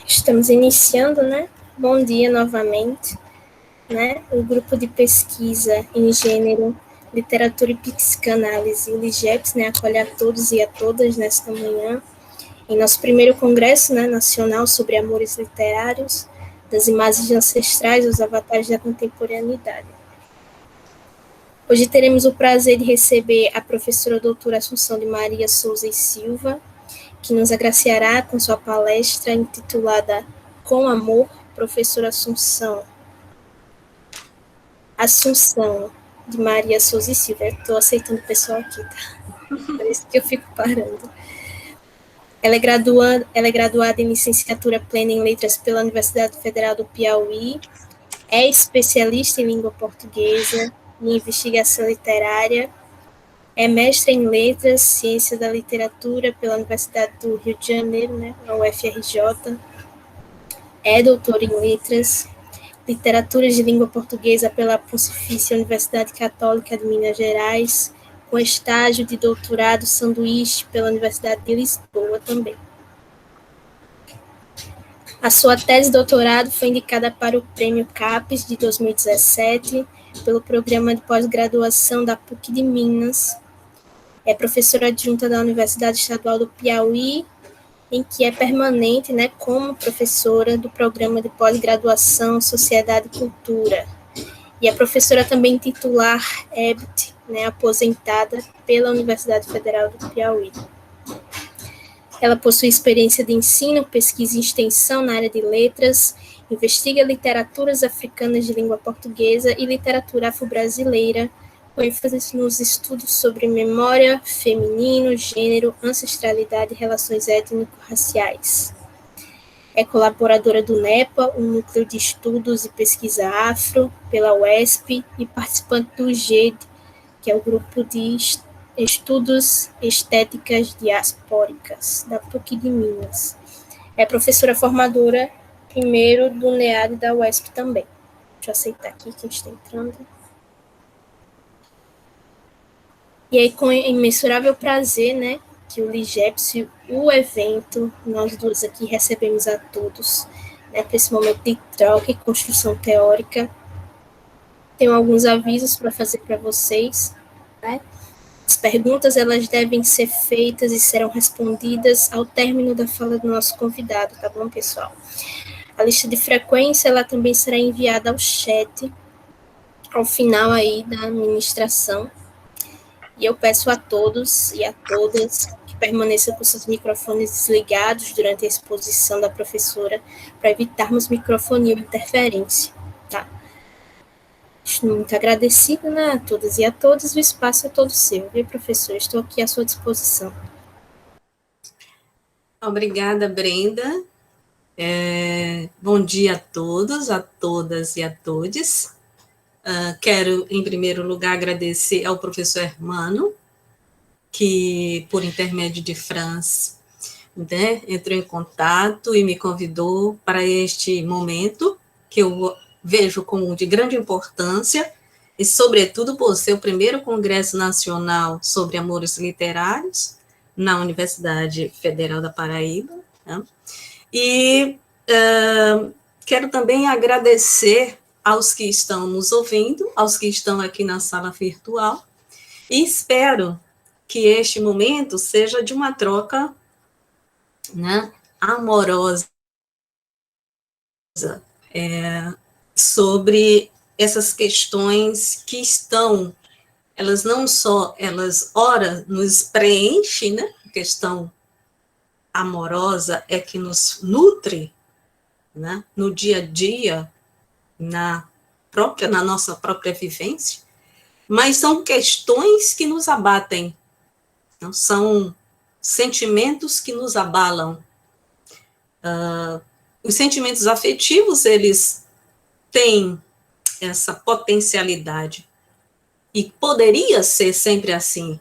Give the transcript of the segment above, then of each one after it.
Estamos iniciando, né? Bom dia novamente, né? O grupo de pesquisa em gênero, literatura e psicanálise, o LIGEPS, né? Acolhe a todos e a todas nesta manhã, em nosso primeiro congresso, né, nacional sobre amores literários, das imagens ancestrais aos avatares da contemporaneidade. Hoje teremos o prazer de receber a professora doutora Assunção de Maria Souza e Silva, que nos agraciará com sua palestra intitulada Com Amor, Professora Assunção. Assunção de Maria Souza e Silva. Estou aceitando o pessoal aqui, tá? Por isso que eu fico parando. Ela é graduada em licenciatura plena em letras pela Universidade Federal do Piauí, é especialista em língua portuguesa e investigação literária, é mestre em letras, ciência da literatura pela Universidade do Rio de Janeiro, né, a UFRJ, é doutora em letras, literatura de língua portuguesa pela Pontifícia Universidade Católica de Minas Gerais, com estágio de doutorado sanduíche pela Universidade de Lisboa também. A sua tese de doutorado foi indicada para o Prêmio CAPES de 2017 pelo Programa de Pós-Graduação da PUC de Minas. É professora adjunta da Universidade Estadual do Piauí, em que é permanente, né, como professora do Programa de Pós-Graduação Sociedade e Cultura. E é professora também titular EBT, né, aposentada pela Universidade Federal do Piauí. Ela possui experiência de ensino, pesquisa e extensão na área de letras, investiga literaturas africanas de língua portuguesa e literatura afro-brasileira, com ênfase nos estudos sobre memória, feminino, gênero, ancestralidade e relações étnico-raciais. É colaboradora do NEPA, o Núcleo de Estudos e Pesquisa Afro, pela UESP, e participante do GED, que é o Grupo de Estudos Estéticas Diaspóricas, da PUC de Minas. É professora formadora, primeiro, do NEAD e da UESP também. Deixa eu aceitar aqui quem está entrando. E aí, com imensurável prazer, né, que o LIGEPS, o evento, nós duas aqui recebemos a todos, né, para esse momento de troca e construção teórica. Tenho alguns avisos para fazer para vocês, né? As perguntas, elas devem ser feitas e serão respondidas ao término da fala do nosso convidado, tá bom, pessoal? A lista de frequência, ela também será enviada ao chat, ao final aí da administração. E eu peço a todos e a todas que permaneçam com seus microfones desligados durante a exposição da professora, para evitarmos microfonia ou interferência, tá? Estou muito agradecida, né, a todas e a todos, o espaço é todo seu, viu, professor? Estou aqui à sua disposição. Obrigada, Brenda. Bom dia a todos, a todas e a todes. Quero, em primeiro lugar, agradecer ao professor Hermano, que, por intermédio de Franz, né, entrou em contato e me convidou para este momento, que eu vejo como de grande importância, e, sobretudo, por ser o primeiro Congresso Nacional sobre Amores Literários, na Universidade Federal da Paraíba, né? E quero também agradecer aos que estão nos ouvindo, aos que estão aqui na sala virtual, e espero que este momento seja de uma troca, né, amorosa, sobre essas questões que estão, elas não só, elas ora nos preenchem, né, a questão amorosa é que nos nutre, né, no dia a dia, na nossa própria vivência, mas são questões que nos abatem, não são sentimentos que nos abalam. Os sentimentos afetivos, eles têm essa potencialidade, e poderia ser sempre assim,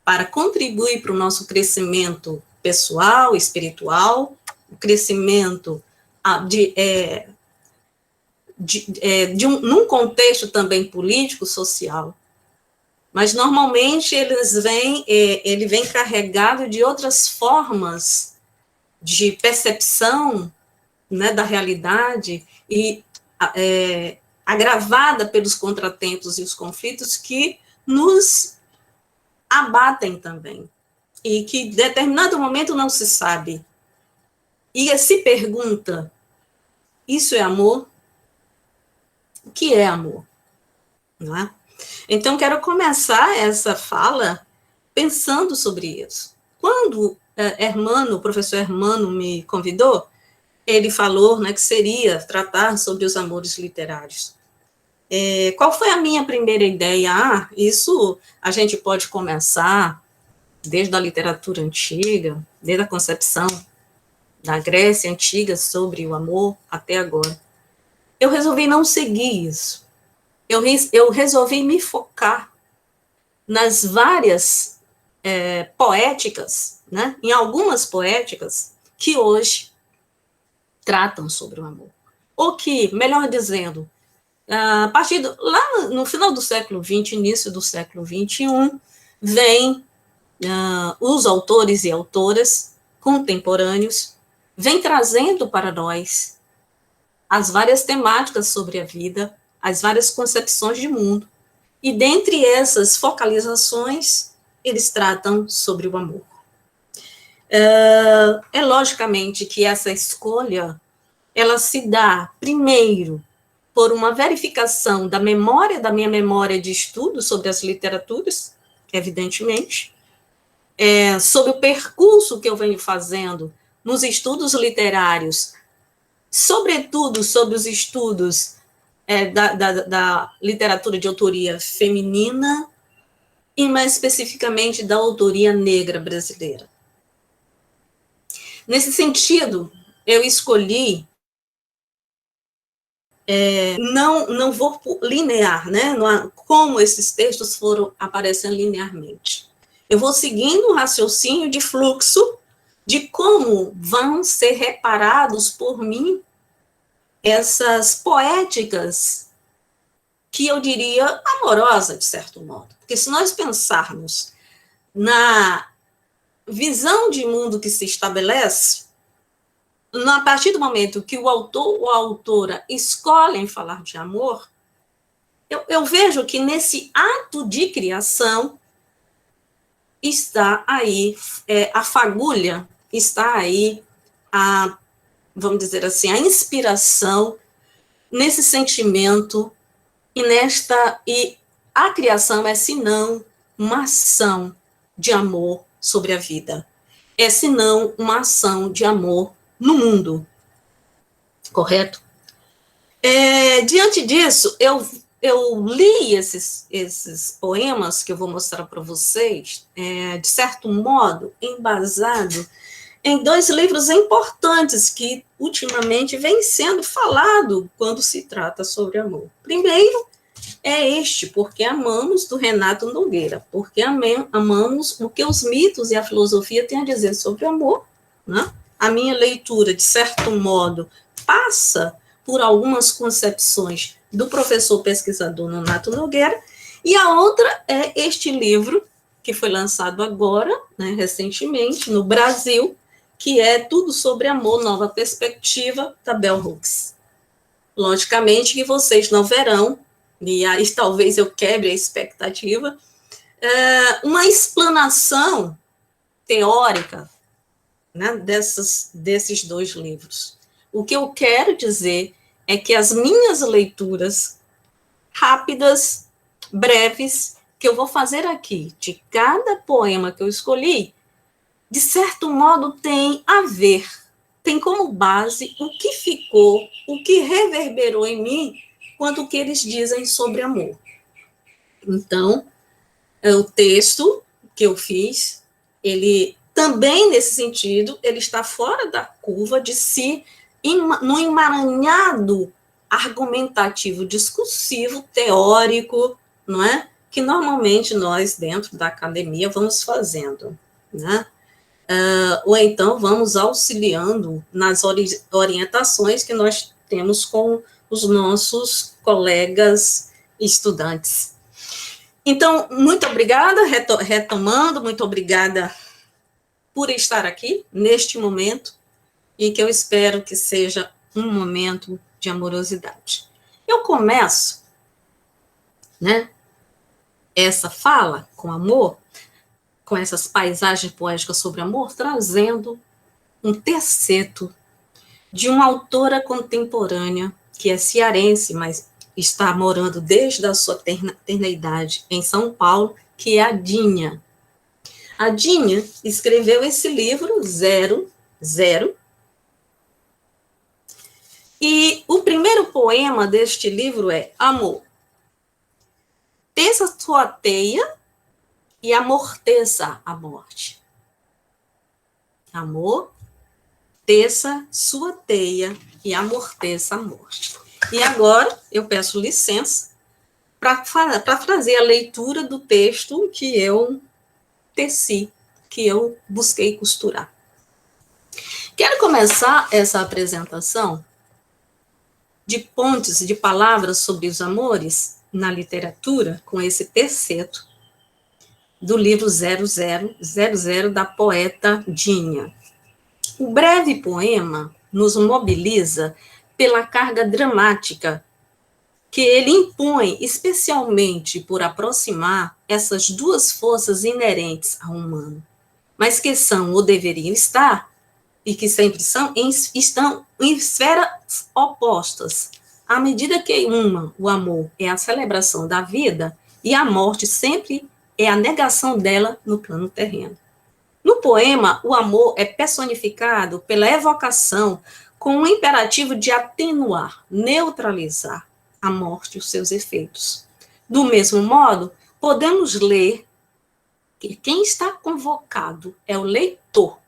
para contribuir para o nosso crescimento pessoal, espiritual, o crescimento num contexto também político, social, mas normalmente ele vem carregado de outras formas de percepção, né, da realidade e agravada pelos contratempos e os conflitos que nos abatem também, e que em determinado momento não se sabe. E se pergunta, isso é amor? O que é amor? Não é? Então, quero começar essa fala pensando sobre isso. Quando o professor Hermano me convidou, ele falou, né, que seria tratar sobre os amores literários. Qual foi a minha primeira ideia? Isso a gente pode começar desde a literatura antiga, desde a concepção da Grécia antiga sobre o amor até agora. Eu resolvi não seguir isso. Eu resolvi me focar nas várias poéticas, né, em algumas poéticas que hoje tratam sobre o amor. Ou que, melhor dizendo, a partir lá no final do século XX, início do século XXI, vem os autores e autoras contemporâneos, vem trazendo para nós as várias temáticas sobre a vida, as várias concepções de mundo. E dentre essas focalizações, eles tratam sobre o amor. Logicamente que essa escolha, ela se dá, primeiro, por uma verificação da minha memória de estudo sobre as literaturas, evidentemente, sobre o percurso que eu venho fazendo nos estudos literários, sobretudo sobre os estudos da literatura de autoria feminina, e mais especificamente da autoria negra brasileira. Nesse sentido, eu escolhi, não vou linear, né, como esses textos foram aparecendo linearmente. Eu vou seguindo um raciocínio de fluxo de como vão ser reparados por mim essas poéticas que eu diria amorosa, de certo modo. Porque se nós pensarmos na visão de mundo que se estabelece, a partir do momento que o autor ou a autora escolhem falar de amor, eu vejo que nesse ato de criação está aí a fagulha, está aí vamos dizer assim, a inspiração nesse sentimento e a criação é, senão, uma ação de amor sobre a vida. É, senão, uma ação de amor no mundo. Correto? Diante disso, eu li esses poemas que eu vou mostrar para vocês, de certo modo, embasado em dois livros importantes que, ultimamente, vem sendo falado quando se trata sobre amor. Primeiro, Porque Amamos, do Renato Nogueira, porque amamos o que os mitos e a filosofia têm a dizer sobre o amor, né? A minha leitura, de certo modo, passa por algumas concepções do professor pesquisador Renato Nogueira, e a outra é este livro, que foi lançado agora, né, recentemente, no Brasil, que é Tudo sobre Amor, Nova Perspectiva, da Bell Hooks. Logicamente que vocês não verão, e aí talvez eu quebre a expectativa, uma explanação teórica, né, desses dois livros. O que eu quero dizer é que as minhas leituras rápidas, breves, que eu vou fazer aqui, de cada poema que eu escolhi, de certo modo tem a ver, tem como base o que ficou, o que reverberou em mim, quanto o que eles dizem sobre amor. Então, o texto que eu fiz, ele também, nesse sentido, ele está fora da curva de si, no emaranhado argumentativo, discursivo, teórico, não é? Que normalmente nós, dentro da academia, vamos fazendo, né? Ou então vamos auxiliando nas orientações que nós temos com os nossos colegas estudantes. Então, muito obrigada, retomando, muito obrigada por estar aqui neste momento, e que eu espero que seja um momento de amorosidade. Eu começo, né, essa fala com amor, com essas paisagens poéticas sobre amor, trazendo um terceto de uma autora contemporânea, que é cearense, mas está morando desde a sua tenra-idade em São Paulo, que é a Dinha. A Dinha escreveu esse livro, Zero, e o primeiro poema deste livro é Amor. Teça sua teia e amorteça a morte. Amor, teça sua teia e amorteça a morte. E agora eu peço licença para fazer a leitura do texto que eu teci, que eu busquei costurar. Quero começar essa apresentação de pontes, de palavras sobre os amores na literatura, com esse terceto do livro 0000 da poeta Dinha. O breve poema nos mobiliza pela carga dramática que ele impõe, especialmente por aproximar essas duas forças inerentes ao humano, mas que são ou deveriam estar, e que sempre estão em esferas opostas. À medida que o amor é a celebração da vida, e a morte sempre é a negação dela no plano terreno. No poema, o amor é personificado pela evocação com o imperativo de atenuar, neutralizar a morte e os seus efeitos. Do mesmo modo, podemos ler que quem está convocado é o leitor,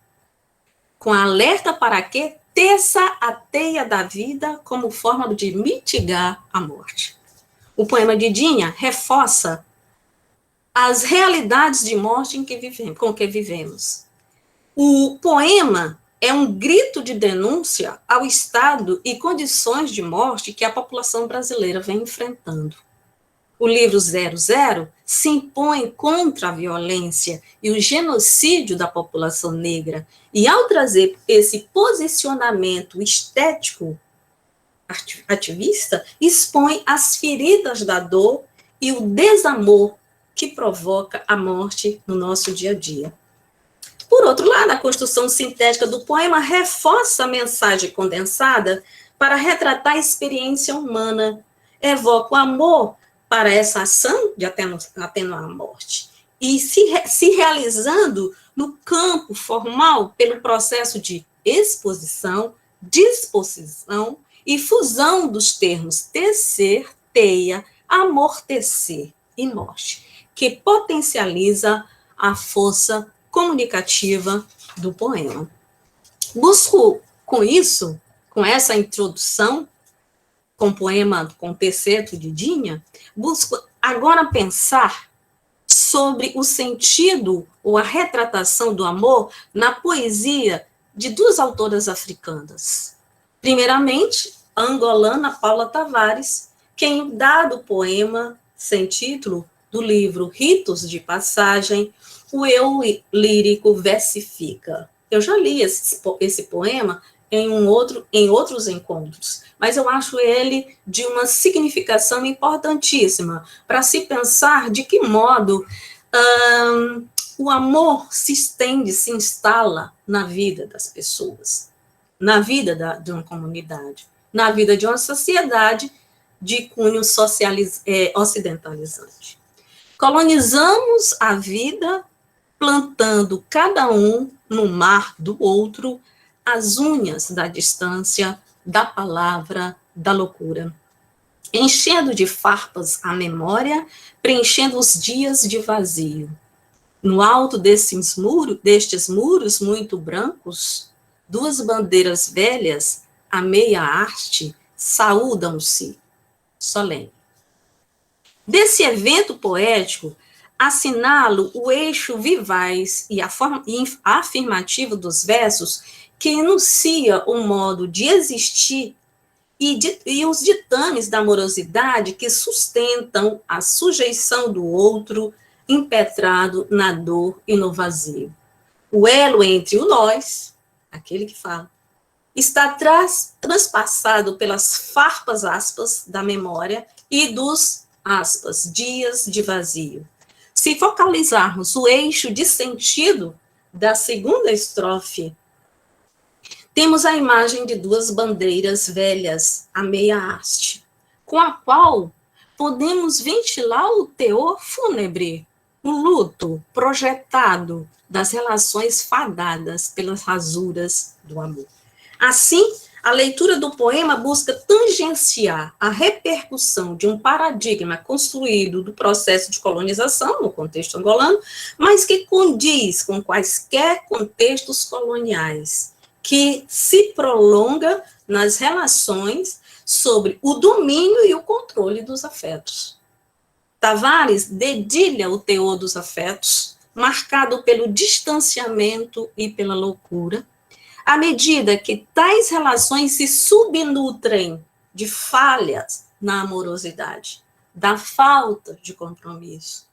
com alerta para que teça a teia da vida como forma de mitigar a morte. O poema de Dinha reforça as realidades de morte com que vivemos. O poema é um grito de denúncia ao estado e condições de morte que a população brasileira vem enfrentando. O livro 00 se impõe contra a violência e o genocídio da população negra, e ao trazer esse posicionamento estético ativista, expõe as feridas da dor e o desamor que provoca a morte no nosso dia a dia. Por outro lado, a construção sintética do poema reforça a mensagem condensada para retratar a experiência humana, evoca o amor para essa ação de atenuar a morte, e se realizando no campo formal pelo processo de exposição, disposição e fusão dos termos tecer, teia, amortecer e morte, que potencializa a força comunicativa do poema. Busco, com isso, com essa introdução, com o poema, com o terceto de Dinha, busco agora pensar sobre o sentido ou a retratação do amor na poesia de duas autoras africanas. Primeiramente, a angolana Paula Tavares, que em um dado poema sem título do livro Ritos de Passagem, o eu lírico versifica. Eu já li esse poema em outros encontros, mas eu acho ele de uma significação importantíssima para se pensar de que modo o amor se estende, se instala na vida das pessoas, na vida de uma comunidade, na vida de uma sociedade de cunho ocidentalizante. Colonizamos a vida plantando cada um no mar do outro as unhas da distância, da palavra, da loucura, enchendo de farpas a memória, preenchendo os dias de vazio. No alto destes muros muito brancos, duas bandeiras velhas, a meia haste, saúdam-se, solene. Desse evento poético, assinalo o eixo vivaz e a forma afirmativa dos versos que enuncia um modo de existir e os ditames da amorosidade que sustentam a sujeição do outro impetrado na dor e no vazio. O elo entre o nós, aquele que fala, está transpassado pelas farpas aspas da memória e dos aspas dias de vazio. Se focalizarmos o eixo de sentido da segunda estrofe, temos a imagem de duas bandeiras velhas a meia haste, com a qual podemos ventilar o teor fúnebre, o luto projetado das relações fadadas pelas rasuras do amor. Assim, a leitura do poema busca tangenciar a repercussão de um paradigma construído do processo de colonização no contexto angolano, mas que condiz com quaisquer contextos coloniais, que se prolonga nas relações sobre o domínio e o controle dos afetos. Tavares dedilha o teor dos afetos, marcado pelo distanciamento e pela loucura, à medida que tais relações se subnutrem de falhas na amorosidade, da falta de compromisso,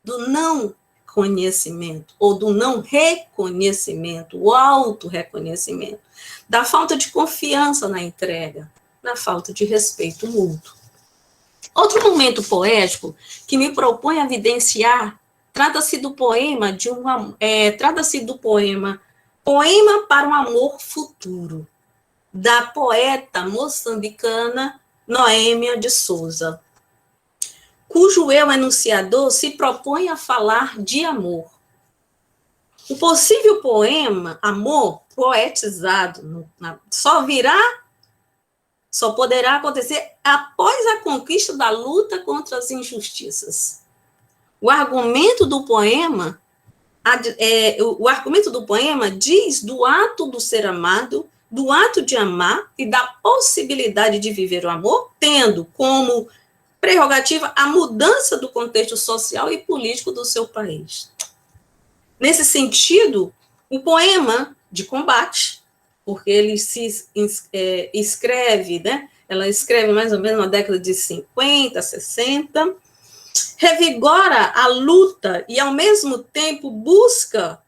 do não conhecimento, ou do não reconhecimento, o autorreconhecimento, da falta de confiança na entrega, da falta de respeito mútuo. Outro momento poético que me propõe a evidenciar trata-se do poema Poema para um Amor Futuro, da poeta moçambicana Noêmia de Souza, cujo eu enunciador se propõe a falar de amor. O possível poema, amor, poetizado, só poderá acontecer após a conquista da luta contra as injustiças. O argumento do poema diz do ato do ser amado, do ato de amar e da possibilidade de viver o amor, tendo como prerrogativa a mudança do contexto social e político do seu país. Nesse sentido, o poema de combate, porque ele se escreve, né? Ela escreve mais ou menos na década de 50, 60, revigora a luta e, ao mesmo tempo, busca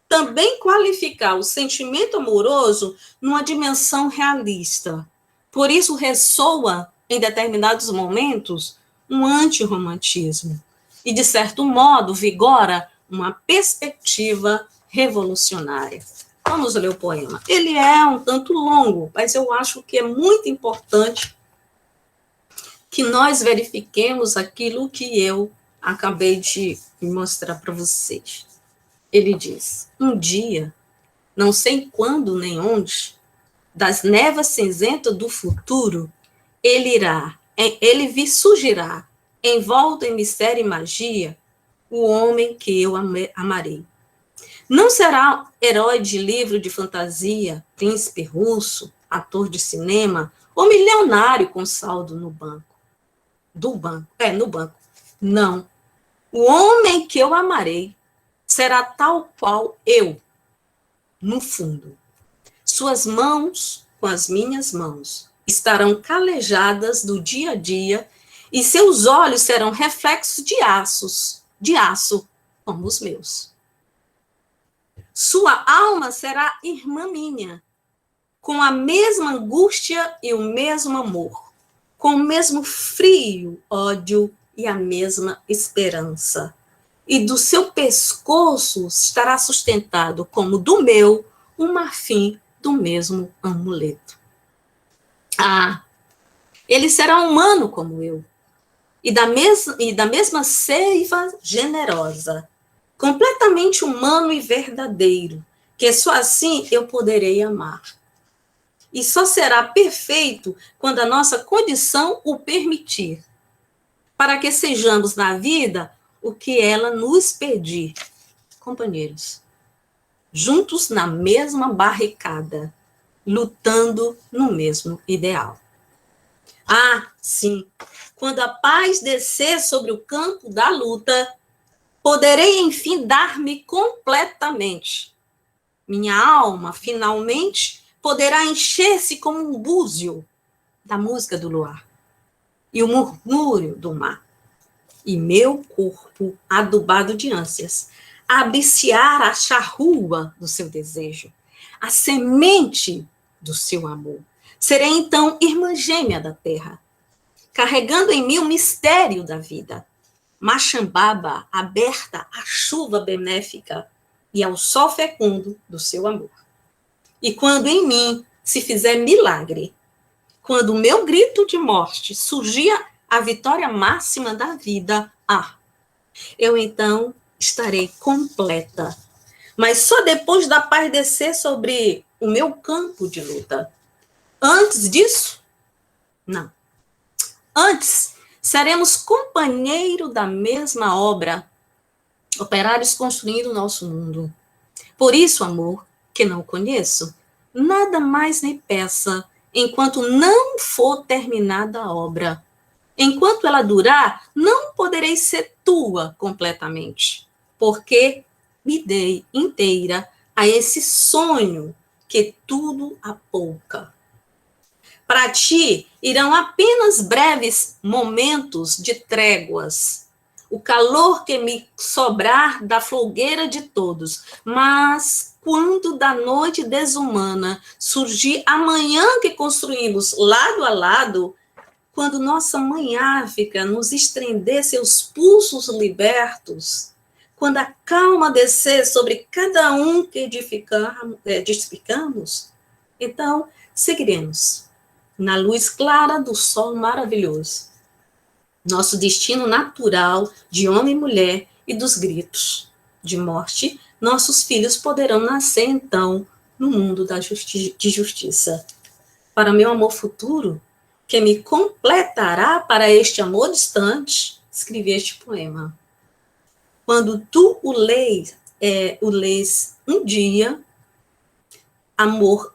também qualificar o sentimento amoroso numa dimensão realista. Por isso, ressoa, em determinados momentos, um antirromantismo e, de certo modo, vigora uma perspectiva revolucionária. Vamos ler o poema. Ele é um tanto longo, mas eu acho que é muito importante que nós verifiquemos aquilo que eu acabei de mostrar para vocês. Ele diz: um dia, não sei quando nem onde, das névoas cinzentas do futuro, ele surgirá, envolto em mistério e magia, o homem que eu amarei. Não será herói de livro de fantasia, príncipe russo, ator de cinema, ou milionário com saldo no banco. No banco. Não. O homem que eu amarei será tal qual eu, no fundo. Suas mãos, com as minhas mãos, estarão calejadas do dia a dia e seus olhos serão reflexos de aço, como os meus. Sua alma será irmã minha, com a mesma angústia e o mesmo amor, com o mesmo frio, ódio e a mesma esperança. E do seu pescoço estará sustentado, como do meu, um marfim do mesmo amuleto. Ah, ele será humano como eu, e da mesma seiva generosa, completamente humano e verdadeiro, que só assim eu poderei amar. E só será perfeito quando a nossa condição o permitir, para que sejamos na vida o que ela nos pedir. Companheiros, juntos na mesma barricada, lutando no mesmo ideal. Ah, sim, quando a paz descer sobre o campo da luta, poderei, enfim, dar-me completamente. Minha alma, finalmente, poderá encher-se como um búzio da música do luar e o murmúrio do mar. E meu corpo, adubado de ânsias, abriciar a charrua do seu desejo, a semente do seu amor. Serei então irmã gêmea da terra, carregando em mim o mistério da vida. Machambaba aberta à chuva benéfica e ao sol fecundo do seu amor. E quando em mim se fizer milagre, quando o meu grito de morte surgir a vitória máxima da vida, eu então estarei completa. Mas só depois da paz descer sobre o meu campo de luta. Antes disso, não. Antes, seremos companheiros da mesma obra, operários construindo o nosso mundo. Por isso, amor, que não conheço, nada mais me peça, enquanto não for terminada a obra. Enquanto ela durar, não poderei ser tua completamente, porque me dei inteira a esse sonho que tudo apouca. Para ti, irão apenas breves momentos de tréguas, o calor que me sobrar da fogueira de todos, mas quando da noite desumana surgir a manhã que construímos lado a lado, quando nossa mãe África nos estender seus pulsos libertos, quando a calma descer sobre cada um que edificamos, então seguiremos na luz clara do sol maravilhoso. Nosso destino natural de homem e mulher e dos gritos de morte, nossos filhos poderão nascer então no mundo de justiça. Para meu amor futuro, que me completará para este amor distante, escrevi este poema. Quando tu o lês um dia, amor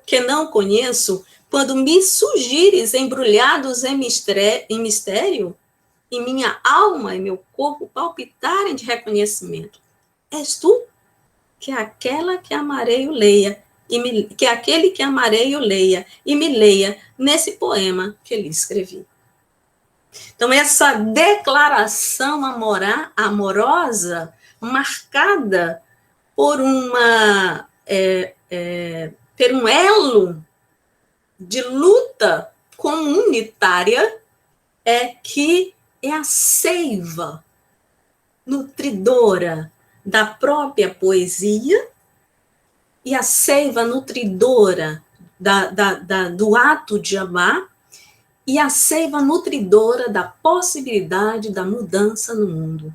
que não conheço, quando me surgires embrulhados em mistério, e minha alma e meu corpo palpitarem de reconhecimento, és tu que aquela que amarei o leia, que aquele que amarei o leia e me leia nesse poema que lhe escrevi. Então, essa declaração amorosa, marcada por um elo de luta comunitária, que é a seiva nutridora da própria poesia e a seiva nutridora do ato de amar e a seiva nutridora da possibilidade da mudança no mundo.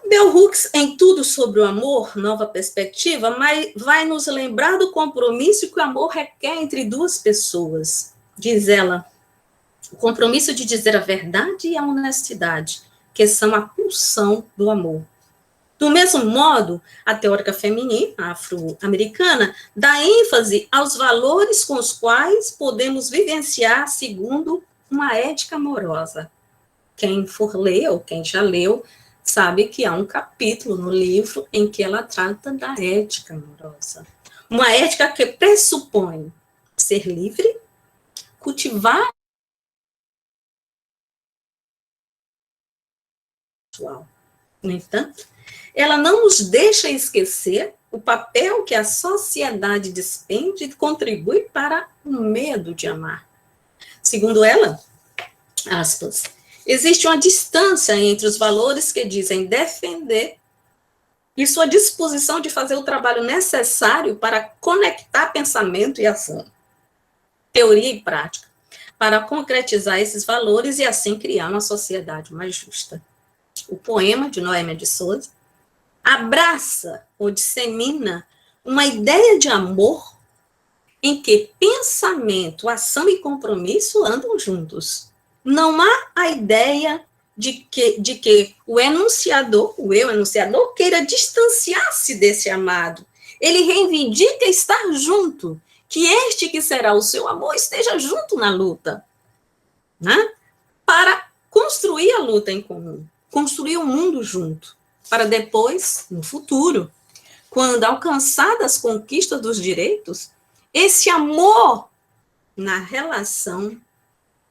Bell Hooks, em Tudo sobre o Amor, Nova Perspectiva, vai nos lembrar do compromisso que o amor requer entre duas pessoas. Diz ela, o compromisso de dizer a verdade e a honestidade, que são a pulsão do amor. Do mesmo modo, a teórica feminina afro-americana dá ênfase aos valores com os quais podemos vivenciar segundo uma ética amorosa. Quem for ler, ou quem já leu, sabe que há um capítulo no livro em que ela trata da ética amorosa. Uma ética que pressupõe ser livre, cultivar no entanto, ela não nos deixa esquecer o papel que a sociedade despende e contribui para o medo de amar. Segundo ela, aspas, existe uma distância entre os valores que dizem defender e sua disposição de fazer o trabalho necessário para conectar pensamento e ação, teoria e prática, para concretizar esses valores e assim criar uma sociedade mais justa. O poema de Noêmia de Souza abraça ou dissemina uma ideia de amor em que pensamento, ação e compromisso andam juntos. Não há a ideia de que o eu enunciador, queira distanciar-se desse amado. Ele reivindica estar junto, que este que será o seu amor esteja junto na luta, né? Para construir a luta em comum, construir o mundo junto, para depois, no futuro, quando alcançadas as conquistas dos direitos, esse amor na relação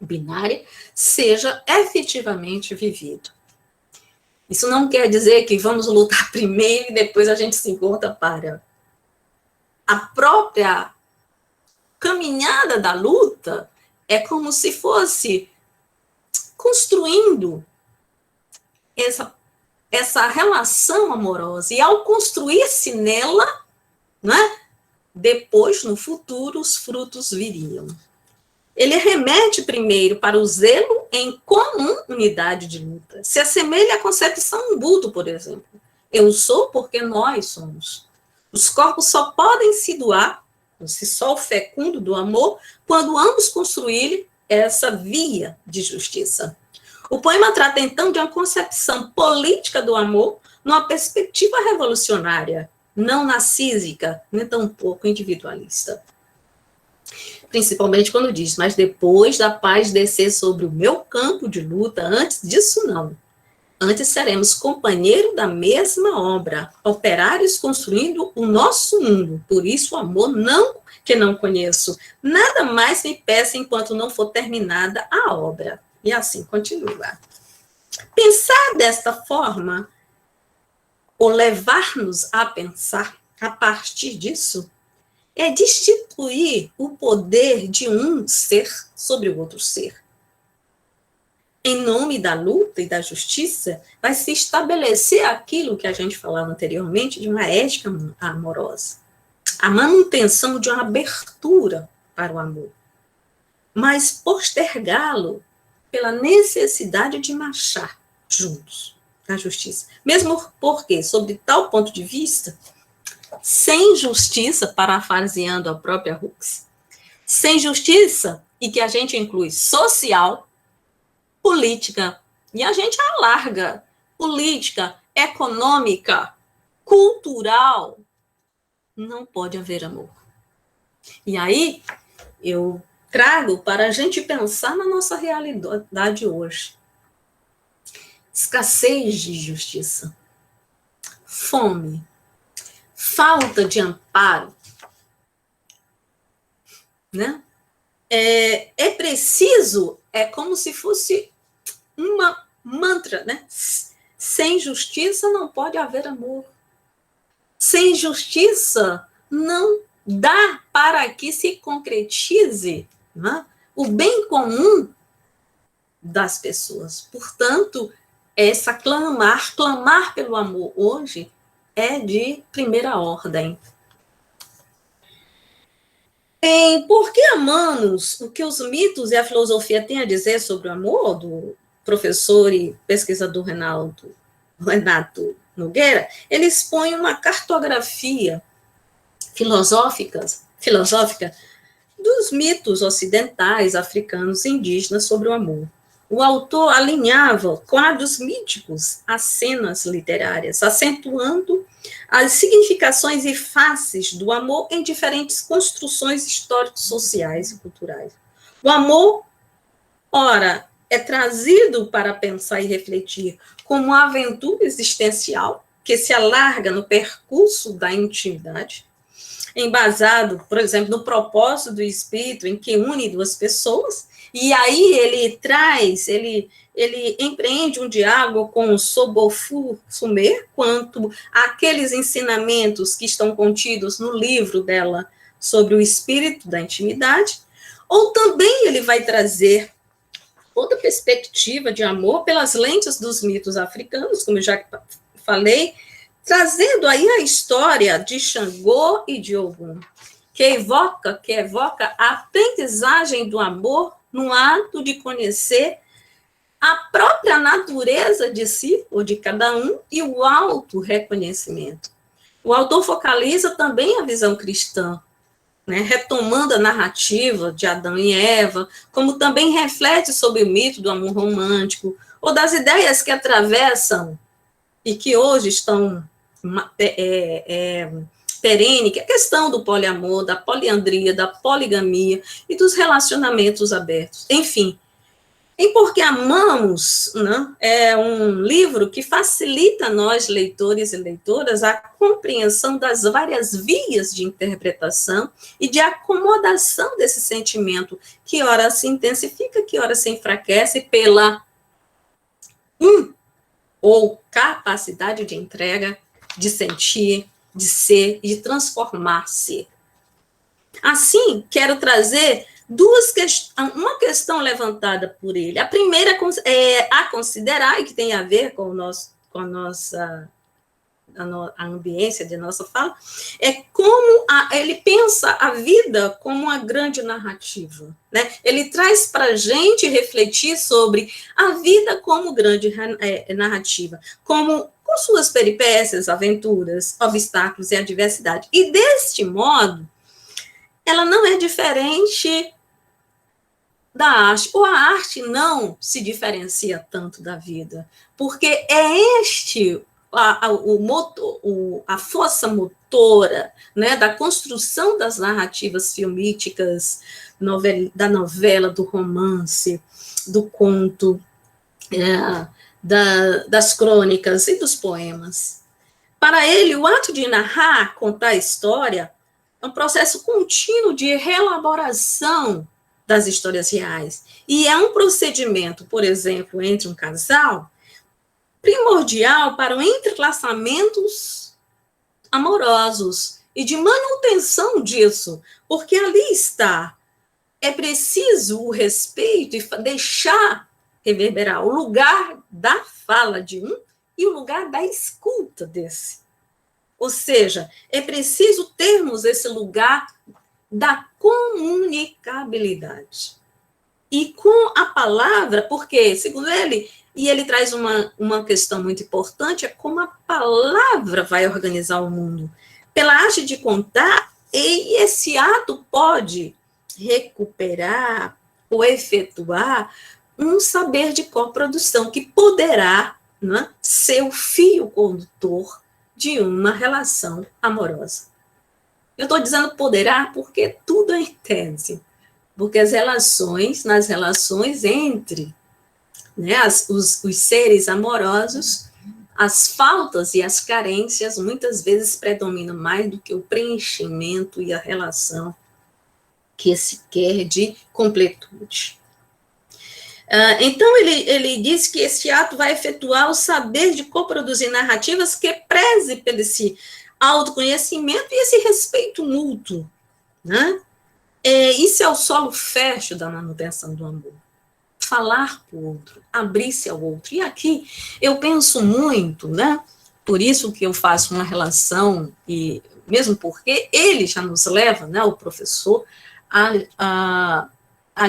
binária seja efetivamente vivido. Isso não quer dizer que vamos lutar primeiro e depois a gente se encontra para a própria caminhada da luta. É como se fosse construindo essa relação amorosa, e ao construir-se nela, né, depois, no futuro, os frutos viriam. Ele remete primeiro para o zelo em comum unidade de luta. Se assemelha à concepção umbudo, por exemplo. Eu sou porque nós somos. Os corpos só podem se doar, esse sol fecundo do amor, quando ambos construírem essa via de justiça. O poema trata, então, de uma concepção política do amor numa perspectiva revolucionária, não narcísica, nem tampouco individualista. Principalmente quando diz, mas depois da paz descer sobre o meu campo de luta, antes disso não. Antes seremos companheiros da mesma obra, operários construindo o nosso mundo. Por isso o amor não que não conheço. Nada mais me peça enquanto não for terminada a obra. E assim continua. Pensar desta forma, ou levar-nos a pensar a partir disso, é destituir o poder de um ser sobre o outro ser. Em nome da luta e da justiça, vai se estabelecer aquilo que a gente falava anteriormente de uma ética amorosa. A manutenção de uma abertura para o amor. Mas postergá-lo pela necessidade de marchar juntos na justiça. Mesmo porque, sob tal ponto de vista, sem justiça, parafraseando a própria Hooks, sem justiça, e que a gente inclui social, política, e a gente alarga, política, econômica, cultural, não pode haver amor. E aí, eu trago para a gente pensar na nossa realidade hoje. Escassez de justiça, fome, falta de amparo, né? É preciso, é como se fosse uma mantra, né? Sem justiça não pode haver amor. Sem justiça não dá para que se concretize, né, o bem comum das pessoas. Portanto, clamar pelo amor hoje é de primeira ordem. Por que amamos? O que os mitos e a filosofia têm a dizer sobre o amor, do professor e pesquisador Renato Nogueira, ele expõe uma cartografia filosófica dos mitos ocidentais, africanos e indígenas sobre o amor. O autor alinhava quadros míticos às cenas literárias, acentuando as significações e faces do amor em diferentes construções históricos, sociais e culturais. O amor, ora, é trazido para pensar e refletir como uma aventura existencial que se alarga no percurso da intimidade, embasado, por exemplo, no propósito do espírito em que une duas pessoas, e aí ele empreende um diálogo com o Sobofu Sumer quanto àqueles ensinamentos que estão contidos no livro dela sobre o espírito da intimidade, ou também ele vai trazer outra perspectiva de amor pelas lentes dos mitos africanos, como eu já falei, trazendo aí a história de Xangô e de Ogum, que evoca a aprendizagem do amor no ato de conhecer a própria natureza de si, ou de cada um, e o auto-reconhecimento. O autor focaliza também a visão cristã, né, retomando a narrativa de Adão e Eva, como também reflete sobre o mito do amor romântico, ou das ideias que atravessam e que hoje estão perene, que é a questão do poliamor, da poliandria, da poligamia e dos relacionamentos abertos. Enfim, Em Porque Amamos, né, é um livro que facilita a nós, leitores e leitoras, a compreensão das várias vias de interpretação e de acomodação desse sentimento, que ora se intensifica, que ora se enfraquece pela ou capacidade de entrega, de sentir, de ser e de transformar-se. Assim, quero trazer uma questão levantada por ele. A primeira é a considerar, e que tem a ver com a nossa a ambiência de nossa fala, é como ele pensa a vida como uma grande narrativa. Né? Ele traz para a gente refletir sobre a vida como grande narrativa, com suas peripécias, aventuras, obstáculos e adversidade. E, deste modo, ela não é diferente da arte, ou a arte não se diferencia tanto da vida, porque é a força motora, né, da construção das narrativas filmísticas, da novela, do romance, do conto, das crônicas e dos poemas. Para ele, o ato de narrar, contar a história, é um processo contínuo de reelaboração das histórias reais. E é um procedimento, por exemplo, entre um casal, primordial para o entrelaçamentos amorosos e de manutenção disso, porque ali está. É preciso o respeito e deixar reverberar o lugar da fala de um e o lugar da escuta desse. Ou seja, é preciso termos esse lugar da comunicabilidade. E com a palavra, porque, segundo ele, e ele traz uma questão muito importante, é como a palavra vai organizar o mundo. Pela arte de contar, e esse ato pode recuperar ou efetuar um saber de coprodução que poderá, né, ser o fio condutor de uma relação amorosa. Eu estou dizendo poderá porque tudo é em tese, porque nas relações entre, né, os seres amorosos, as faltas e as carências muitas vezes predominam mais do que o preenchimento e a relação que se quer de completude. Então, ele diz que esse ato vai efetuar o saber de coproduzir narrativas que preze pelo esse autoconhecimento e esse respeito mútuo. Né? Isso é o solo fértil da manutenção do amor. Falar para o outro, abrir-se ao outro. E aqui eu penso muito, né? Por isso que eu faço uma relação, e mesmo porque ele já nos leva, né, o professor, a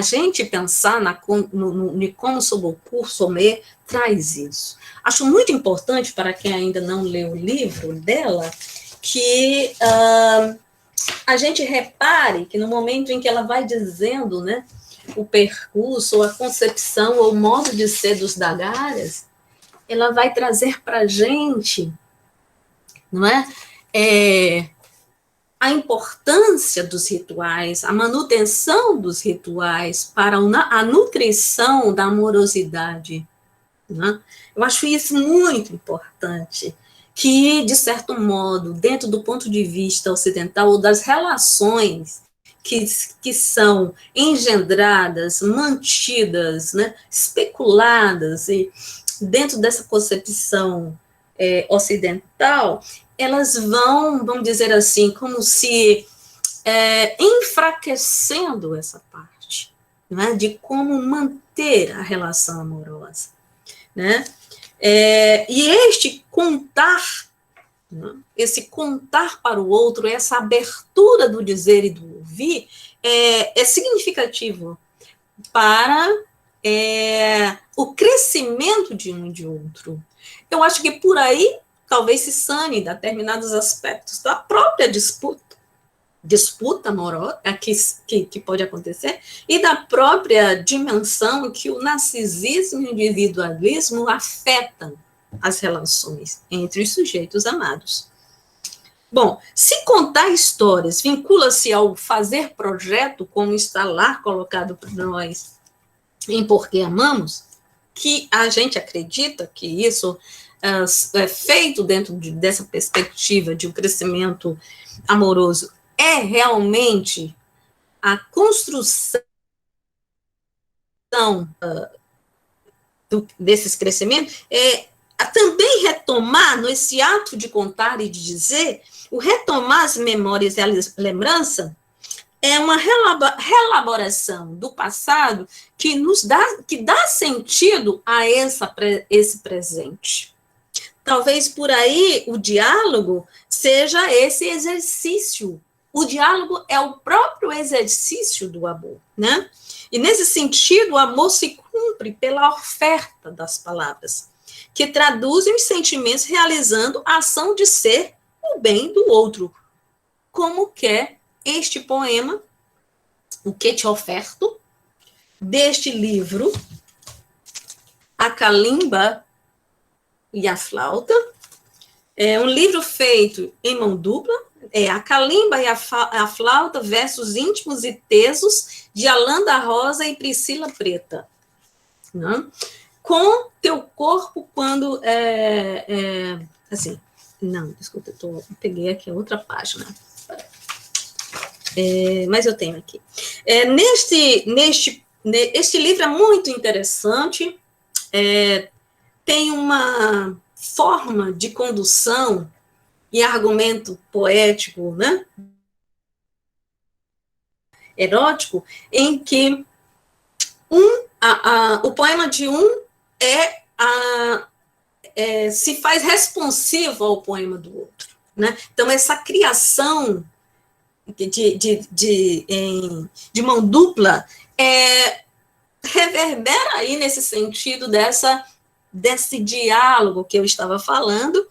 gente pensar como sobre o curso Sommer traz isso. Acho muito importante, para quem ainda não leu o livro dela, que a gente repare que no momento em que ela vai dizendo, né, o percurso, ou a concepção, ou o modo de ser dos Dagaras, ela vai trazer para a gente, não é? A importância dos rituais, a manutenção dos rituais para a nutrição da amorosidade. Né? Eu acho isso muito importante, que, de certo modo, dentro do ponto de vista ocidental, ou das relações que são engendradas, mantidas, né, especuladas, e dentro dessa concepção ocidental, elas vamos dizer assim, como se enfraquecendo essa parte, né, de como manter a relação amorosa. Né? E este contar, né, esse contar para o outro, essa abertura do dizer e do ouvir, é significativo para o crescimento de um e de outro. Eu acho que por aí talvez se sane determinados aspectos da própria disputa amorosa que pode acontecer, e da própria dimensão que o narcisismo e o individualismo afetam as relações entre os sujeitos amados. Bom, se contar histórias vincula-se ao fazer projeto, como está lá colocado para nós em Porque Amamos, que a gente acredita que isso é feito dentro dessa perspectiva de um crescimento amoroso, é realmente a construção desses crescimentos, também retomar, nesse ato de contar e de dizer, o retomar as memórias e a lembrança é uma relaboração do passado que dá sentido a esse presente. Talvez por aí o diálogo seja esse exercício. O diálogo é o próprio exercício do amor, né? E nesse sentido, o amor se cumpre pela oferta das palavras, que traduzem os sentimentos realizando a ação de ser o bem do outro, como quer este poema, O Que Te Oferto, deste livro, A Calimba e a Flauta. É um livro feito em mão dupla, A Calimba e a Flauta, versos íntimos e tesos, de Alain da Rosa e Priscila Preta. Né? Com teu corpo quando... assim, não, desculpa, eu peguei aqui a outra página. Mas eu tenho aqui. Este livro é muito interessante, tem uma forma de condução e argumento poético, né? Erótico, em que o poema de se faz responsivo ao poema do outro. Né? Então, essa criação de mão dupla reverbera aí nesse sentido desse diálogo que eu estava falando,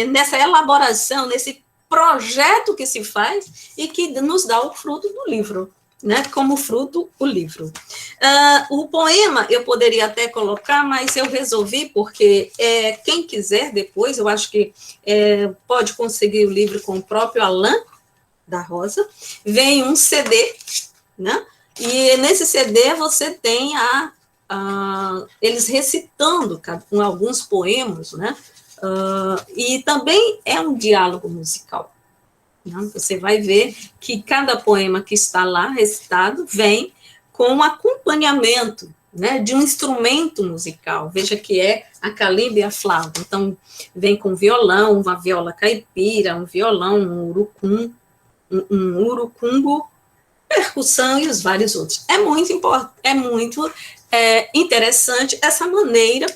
nessa elaboração, nesse projeto que se faz e que nos dá o fruto do livro, né? Como fruto, o livro. O poema eu poderia até colocar, mas eu resolvi, porque quem quiser depois, eu acho que pode conseguir o livro com o próprio Alain da Rosa, vem um CD, né? E nesse CD você tem eles recitando alguns poemas, né? E também é um diálogo musical. Né? Você vai ver que cada poema que está lá recitado vem com um acompanhamento, né, de um instrumento musical. Veja que é a calimba e a flauta. Então, vem com violão, uma viola caipira, um violão, um urucum, um urucungo, percussão e os vários outros. É muito interessante essa maneira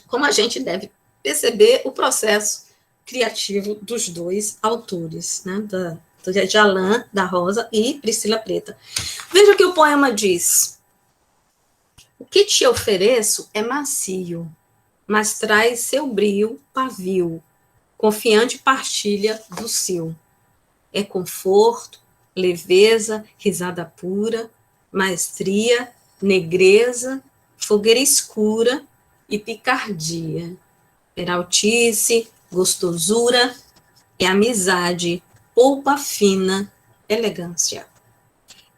como a gente deve perceber o processo criativo dos dois autores, né, de Alain da Rosa e Priscila Preta. Veja o que o poema diz. O que te ofereço é macio, mas traz seu brio pavio, confiante partilha do seu. É conforto, leveza, risada pura, maestria, negreza, fogueira escura e picardia. Peraltice, gostosura e amizade, polpa fina, elegância.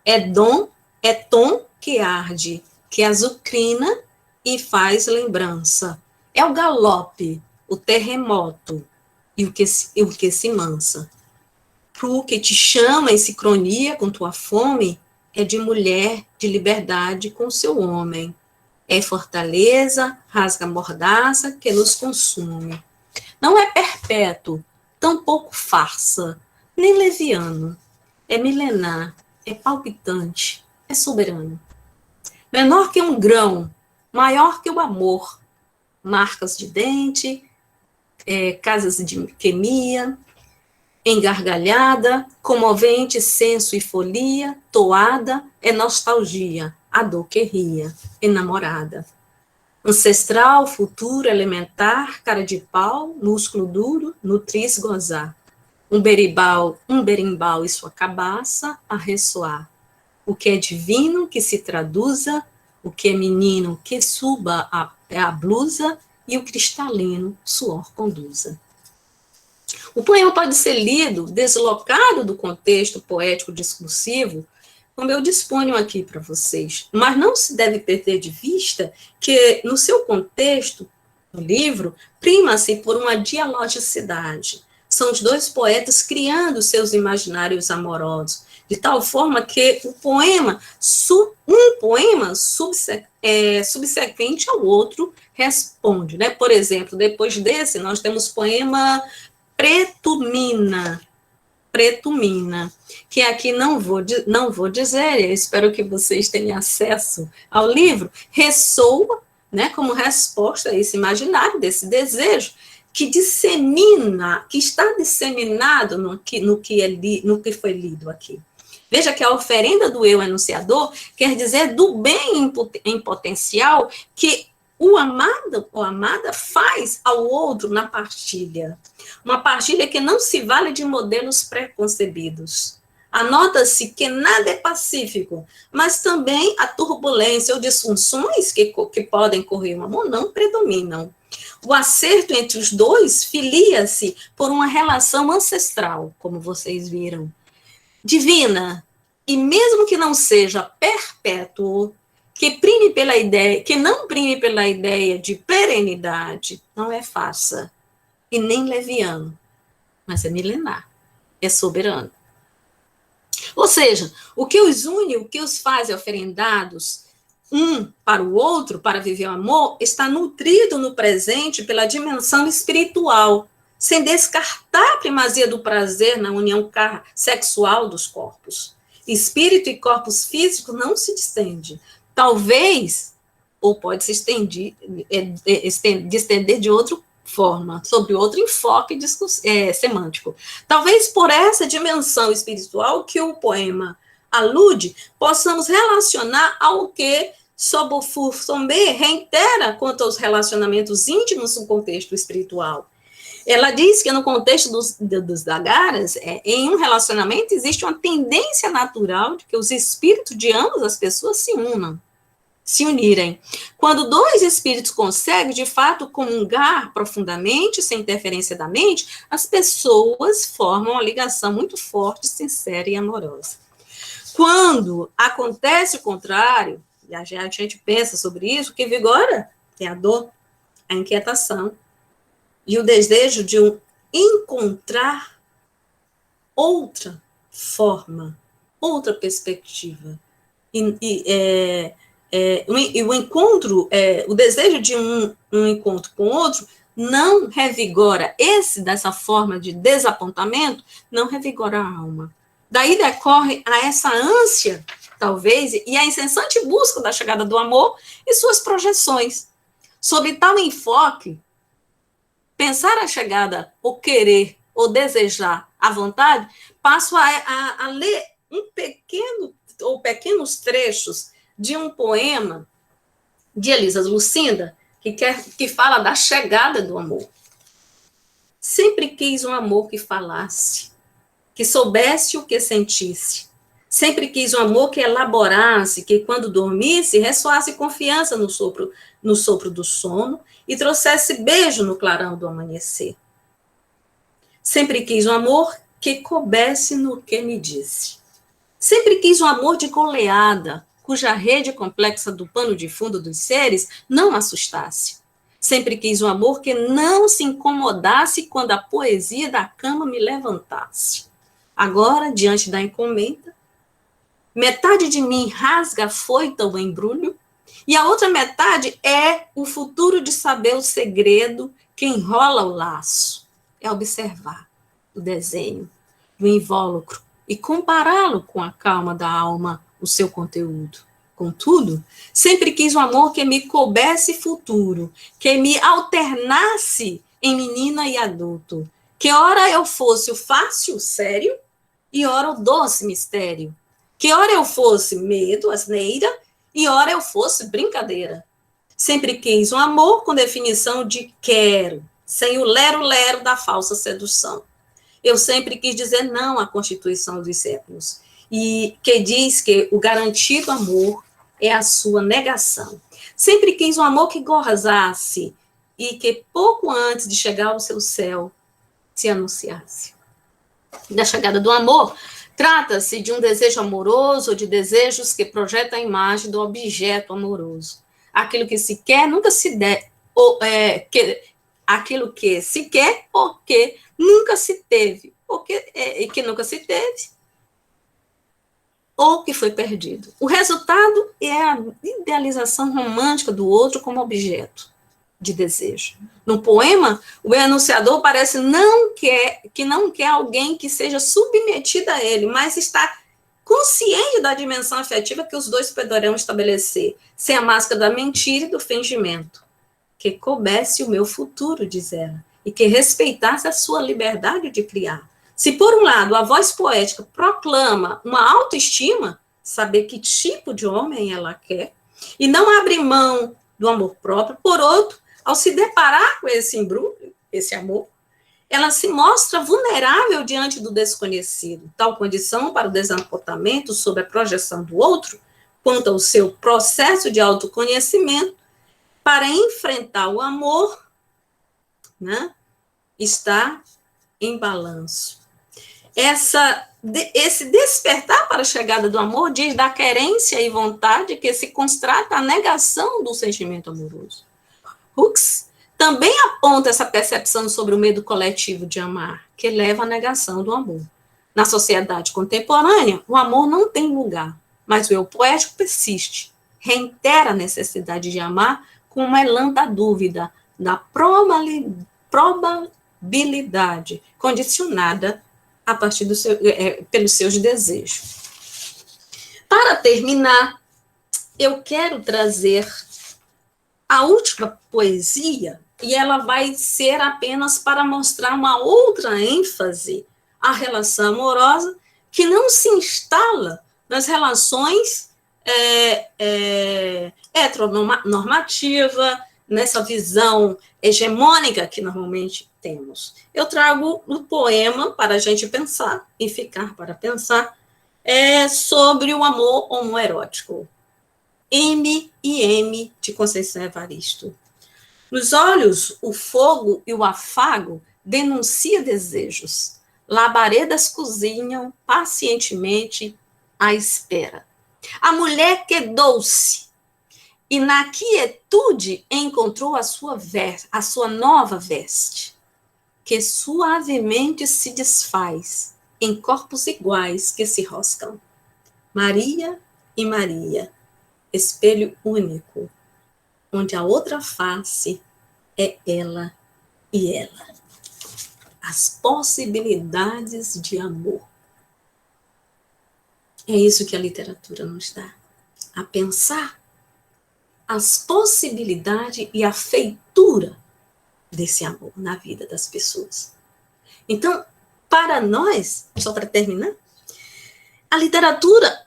É tom que arde, que azucrina e faz lembrança. É o galope, o terremoto e o que se mansa. Pro que te chama em sincronia com tua fome, é de mulher, de liberdade com seu homem. É fortaleza, rasga mordaça que nos consume. Não é perpétuo, tampouco farsa, nem leviano. É milenar, é palpitante, é soberano. Menor que um grão, maior que o amor. Marcas de dente, casas de quemia, engargalhada, comovente senso e folia, toada, é nostalgia, a dor que ria, enamorada. Ancestral, futuro, elementar, cara de pau, músculo duro, nutriz gozar. Um berimbau e sua cabaça a ressoar. O que é divino que se traduza, o que é menino que suba a blusa e o cristalino suor conduza. O poema pode ser lido deslocado do contexto poético discursivo como eu disponho aqui para vocês. Mas não se deve perder de vista que, no seu contexto, no livro, prima-se por uma dialogicidade. São os dois poetas criando seus imaginários amorosos, de tal forma que o poema, um poema subsequente ao outro responde, né? Por exemplo, depois desse, nós temos o poema Preto-Mina, que aqui não vou dizer, eu espero que vocês tenham acesso ao livro, ressoa, né, como resposta a esse imaginário, desse desejo, que dissemina, que está disseminado no que foi lido aqui. Veja que a oferenda do eu enunciador quer dizer do bem em potencial que o amado ou amada faz ao outro na partilha. Uma partilha que não se vale de modelos preconcebidos. Anota-se que nada é pacífico, mas também a turbulência ou disfunções que podem correr no amor não predominam. O acerto entre os dois filia-se por uma relação ancestral, como vocês viram, divina, e mesmo que não seja perpétuo, que não prime pela ideia de perenidade, não é farsa e nem leviano, mas é milenar, é soberano. Ou seja, o que os une, o que os faz oferendados um para o outro, para viver o amor, está nutrido no presente pela dimensão espiritual, sem descartar a primazia do prazer na união sexual dos corpos. Espírito e corpos físicos não se distendem. Talvez, ou pode se distender de outra forma, sobre outro enfoque semântico. Talvez por essa dimensão espiritual que o poema alude, possamos relacionar ao que Sobofur Sombé reitera quanto aos relacionamentos íntimos no contexto espiritual. Ela diz que no contexto dos Dagaras, em um relacionamento existe uma tendência natural de que os espíritos de ambas as pessoas se unirem. Quando dois espíritos conseguem, de fato, comungar profundamente, sem interferência da mente, as pessoas formam uma ligação muito forte, sincera e amorosa. Quando acontece o contrário, e a gente pensa sobre isso, o que vigora é a dor, a inquietação e o desejo de encontrar outra forma, outra perspectiva. E o encontro, o desejo de um encontro com outro não revigora, dessa forma de desapontamento, não revigora a alma. Daí decorre a essa ânsia, talvez, e a incessante busca da chegada do amor e suas projeções. Sob tal enfoque, pensar a chegada, ou querer, ou desejar à vontade, passo a ler pequenos trechos de um poema de Elisa Lucinda, que fala da chegada do amor. Sempre quis um amor que falasse, que soubesse o que sentisse. Sempre quis um amor que elaborasse, que quando dormisse, ressoasse confiança no sopro do sono e trouxesse beijo no clarão do amanhecer. Sempre quis um amor que coubesse no que me disse. Sempre quis um amor de goleada, cuja rede complexa do pano de fundo dos seres não assustasse. Sempre quis um amor que não se incomodasse quando a poesia da cama me levantasse. Agora, diante da encomenda, metade de mim rasga a foita o embrulho, e a outra metade é o futuro de saber o segredo que enrola o laço. É observar o desenho, o invólucro, e compará-lo com a calma da alma, o seu conteúdo. Contudo, sempre quis um amor que me coubesse futuro, que me alternasse em menina e adulto, que ora eu fosse o fácil, o sério, e ora o doce mistério, que ora eu fosse medo, asneira, e ora eu fosse brincadeira. Sempre quis um amor com definição de quero, sem o lero-lero da falsa sedução. Eu sempre quis dizer não à Constituição dos séculos, e que diz que o garantido amor é a sua negação. Sempre quis um amor que gozasse e que pouco antes de chegar ao seu céu se anunciasse. Da chegada do amor, Trata-se de um desejo amoroso ou de desejos que projetam a imagem do objeto amoroso. Aquilo que se quer nunca se der, aquilo que se quer ou que nunca se teve, e que nunca se teve, ou que foi perdido. O resultado é a idealização romântica do outro como objeto de desejo. No poema, o enunciador parece que não quer alguém que seja submetido a ele, mas está consciente da dimensão afetiva que os dois poderão estabelecer, sem a máscara da mentira e do fingimento. Que coubesse o meu futuro, diz ela, e que respeitasse a sua liberdade de criar. Se, por um lado, a voz poética proclama uma autoestima, saber que tipo de homem ela quer, e não abre mão do amor próprio, por outro, ao se deparar com esse embrulho, esse amor, ela se mostra vulnerável diante do desconhecido. Tal condição para o desapontamento sobre a projeção do outro, quanto ao seu processo de autoconhecimento, para enfrentar o amor, né, está em balanço. Esse despertar para a chegada do amor diz da querência e vontade que se constata a negação do sentimento amoroso. Hooks também aponta essa percepção sobre o medo coletivo de amar, que leva à negação do amor. Na sociedade contemporânea, o amor não tem lugar, mas o eu poético persiste, reitera a necessidade de amar com uma elan da dúvida, da probabilidade, condicionada a partir pelos seus desejos. Para terminar, eu quero trazer a última poesia, e ela vai ser apenas para mostrar uma outra ênfase à relação amorosa que não se instala nas relações heteronormativa, nessa visão hegemônica que normalmente temos. Eu trago um poema para a gente pensar e ficar para pensar sobre o amor homoerótico. M e M, de Conceição Evaristo. Nos olhos, o fogo e o afago denuncia desejos. Labaredas cozinham pacientemente à espera. A mulher quedou-se e na quietude encontrou a sua nova veste, que suavemente se desfaz em corpos iguais que se roscam. Maria e Maria, espelho único, onde a outra face é ela e ela. As possibilidades de amor. É isso que a literatura nos dá. A pensar as possibilidades e a feitura desse amor na vida das pessoas. Então, para nós, só para terminar, a literatura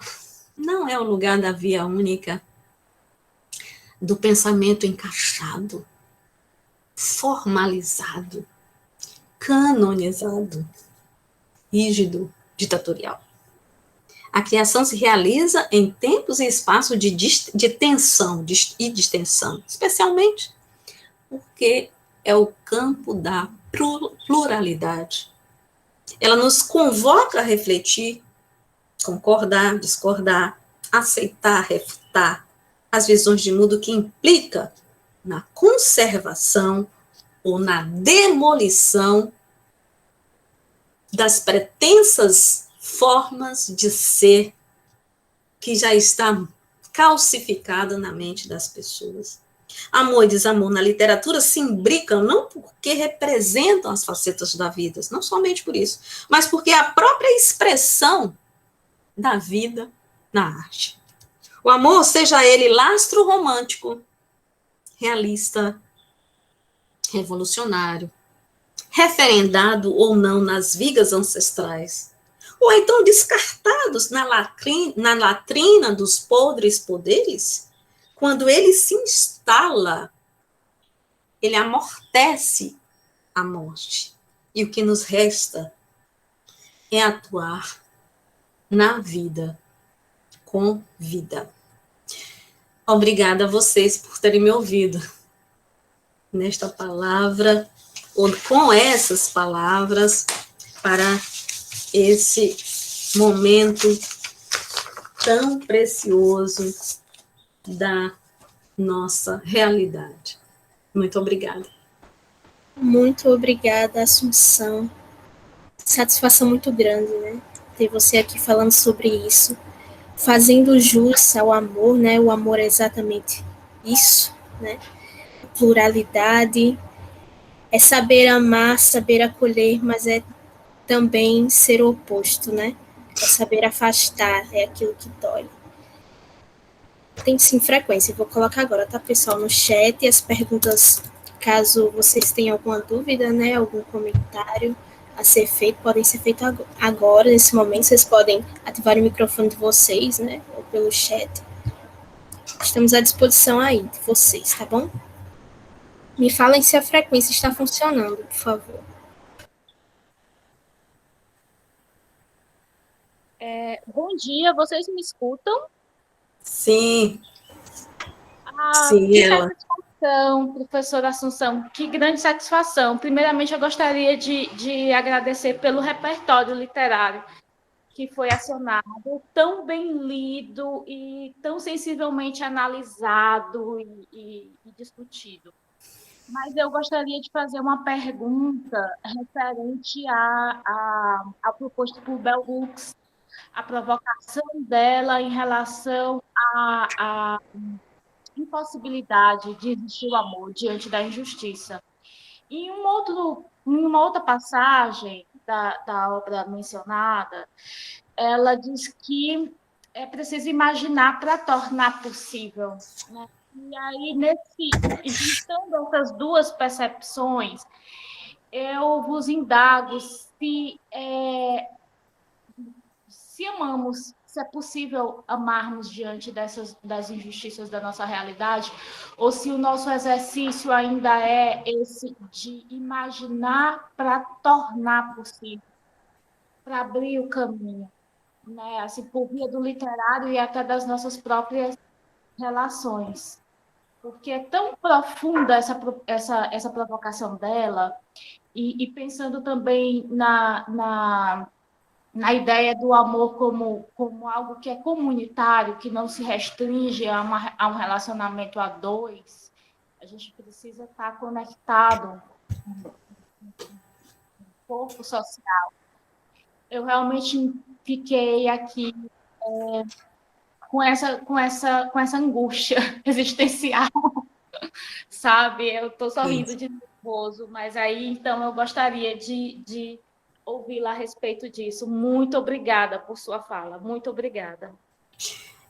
não é o lugar da via única, do pensamento encaixado, formalizado, canonizado, rígido, ditatorial. A criação se realiza em tempos e espaços de tensão e distensão, especialmente porque é o campo da pluralidade. Ela nos convoca a refletir, concordar, discordar, aceitar, refutar as visões de mundo que implica na conservação ou na demolição das pretensas formas de ser que já está calcificada na mente das pessoas. Amor e desamor na literatura se imbricam não porque representam as facetas da vida, não somente por isso, mas porque é a própria expressão da vida na arte. O amor, seja ele lastro romântico, realista, revolucionário, referendado ou não nas vigas ancestrais, ou então descartados na latrina dos podres poderes, quando ele se instala, ele amortece a morte. E o que nos resta é atuar na vida, com vida. Obrigada a vocês por terem me ouvido nesta palavra, ou com essas palavras, para esse momento tão precioso da nossa realidade. Muito obrigada. Muito obrigada, Assunção. Satisfação muito grande, né? Ter você aqui falando sobre isso, fazendo jus ao amor, né? O amor é exatamente isso, né? Pluralidade, é saber amar, saber acolher, mas é também ser o oposto, né? É saber afastar, é aquilo que dói. Tem sim frequência, vou colocar agora, tá, pessoal, no chat as perguntas, caso vocês tenham alguma dúvida, né, algum comentário a ser feito, podem ser feitos agora, nesse momento, vocês podem ativar o microfone de vocês, né, ou pelo chat. Estamos à disposição aí de vocês, tá bom? Me falem se a frequência está funcionando, por favor. Bom dia, vocês me escutam? Sim. Sim, que ela. satisfação, professora Assunção, que grande satisfação. Primeiramente, eu gostaria de agradecer pelo repertório literário que foi acionado, tão bem lido e tão sensivelmente analisado e discutido. Mas eu gostaria de fazer uma pergunta referente ao proposto por Bell Hooks, a provocação dela em relação à impossibilidade de existir o amor diante da injustiça. Em uma outra passagem da obra mencionada, ela diz que é preciso imaginar para tornar possível, né? E aí, juntando essas duas percepções, eu vos indago se amamos, se é possível amarmos diante das injustiças da nossa realidade, ou se o nosso exercício ainda é esse de imaginar para tornar possível, para abrir o caminho, né? Assim, por via do literário e até das nossas próprias relações. Porque é tão profunda essa provocação dela, e pensando também na ideia do amor como algo que é comunitário, que não se restringe a um relacionamento a dois, a gente precisa estar conectado com o corpo social. Eu realmente fiquei aqui com essa angústia existencial, sabe? Eu estou sorrindo de nervoso, mas aí, então, eu gostaria de ouvi-la a respeito disso. Muito obrigada por sua fala, muito obrigada.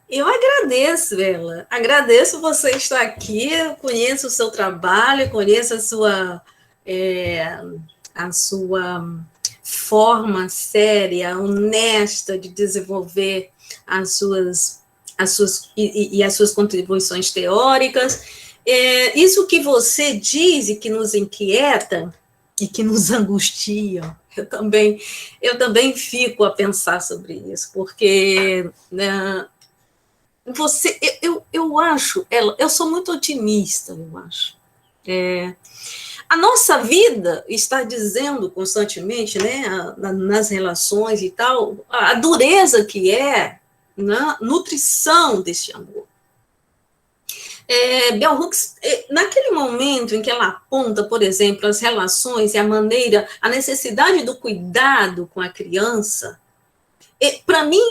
Eu agradeço, Ela. Agradeço você estar aqui, eu conheço o seu trabalho, conheço a sua forma séria, honesta de desenvolver as suas contribuições teóricas. Isso que você diz e que nos inquieta e que nos angustia, eu também fico a pensar sobre isso, porque eu acho, eu sou muito otimista, eu acho. A nossa vida está dizendo constantemente, né, nas relações e tal, a dureza que é na nutrição desse amor. Bell Hooks, naquele momento em que ela aponta, por exemplo, as relações e a necessidade do cuidado com a criança, para mim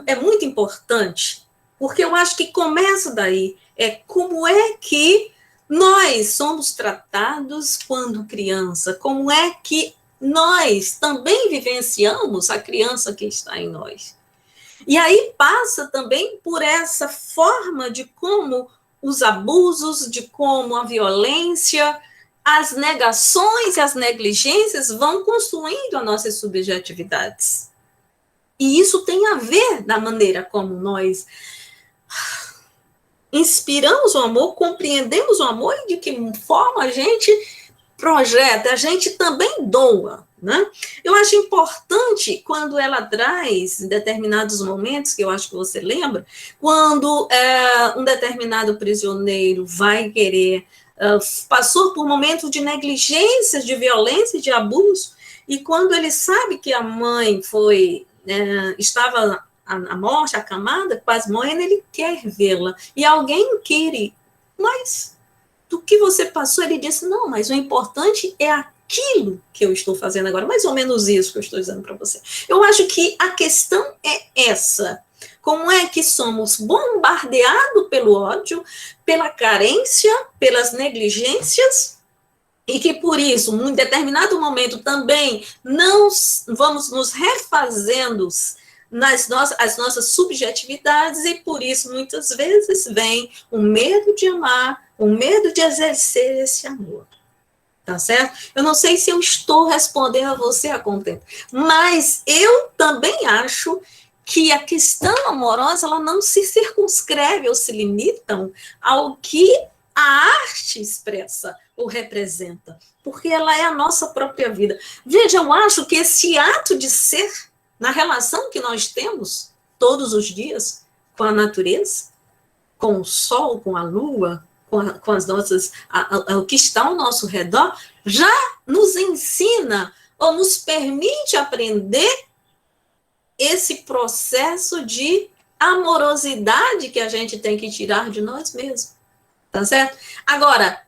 é muito importante, porque eu acho que começa daí, como é que nós somos tratados quando criança, como é que nós também vivenciamos a criança que está em nós. E aí passa também por essa forma de como os abusos, de como a violência, as negações e as negligências vão construindo as nossas subjetividades. E isso tem a ver da maneira como nós inspiramos o amor, compreendemos o amor e de que forma a gente projeta, a gente também doa, né? Eu acho importante quando ela traz em determinados momentos, que eu acho que você lembra, quando um determinado prisioneiro vai querer, passou por momentos de negligência, de violência, de abuso, e quando ele sabe que a mãe foi estava a morte, acamada, quase morrendo, ele quer vê-la. E alguém quer, mas do que você passou, ele disse, não, mas o importante é aquilo que eu estou fazendo agora, mais ou menos isso que eu estou dizendo para você. Eu acho que a questão é essa. Como é que somos bombardeados pelo ódio, pela carência, pelas negligências, e que por isso, em determinado momento também, não vamos nos refazendo as nossas subjetividades, e por isso, muitas vezes, vem o medo de amar, o medo de exercer esse amor. Tá certo? Eu não sei se eu estou respondendo a você a contento, mas eu também acho que a questão amorosa, ela não se circunscreve ou se limitam ao que a arte expressa ou representa, porque ela é a nossa própria vida. Veja, eu acho que esse ato de ser, na relação que nós temos todos os dias com a natureza, com o sol, com a lua, com as nossas, o que está ao nosso redor, já nos ensina ou nos permite aprender esse processo de amorosidade que a gente tem que tirar de nós mesmos, tá certo? Agora,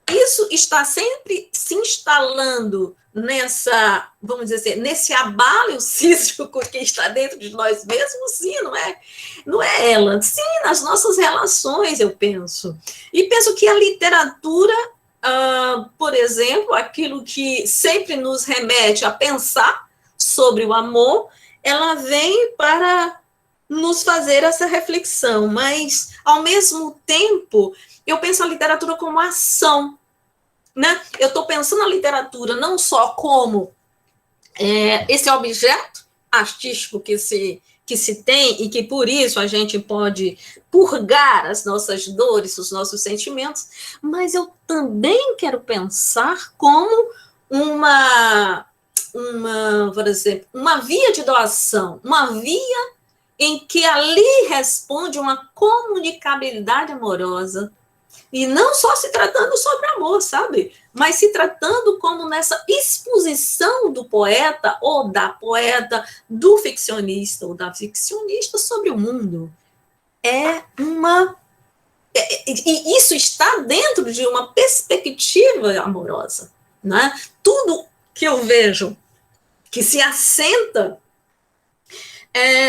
isso está sempre se instalando nessa, vamos dizer assim, nesse abalo sísmico que está dentro de nós mesmos, sim, não é ela, sim, nas nossas relações, eu penso. E penso que a literatura, por exemplo, aquilo que sempre nos remete a pensar sobre o amor, ela vem para nos fazer essa reflexão, mas, ao mesmo tempo, eu penso a literatura como ação, né? Eu estou pensando a literatura não só como esse objeto artístico que se tem e que, por isso, a gente pode purgar as nossas dores, os nossos sentimentos, mas eu também quero pensar como por exemplo, uma via de doação, uma via em que ali responde uma comunicabilidade amorosa, e não só se tratando sobre amor, sabe? Mas se tratando como nessa exposição do poeta ou da poeta, do ficcionista ou da ficcionista sobre o mundo. E isso está dentro de uma perspectiva amorosa, né? Tudo que eu vejo que se assenta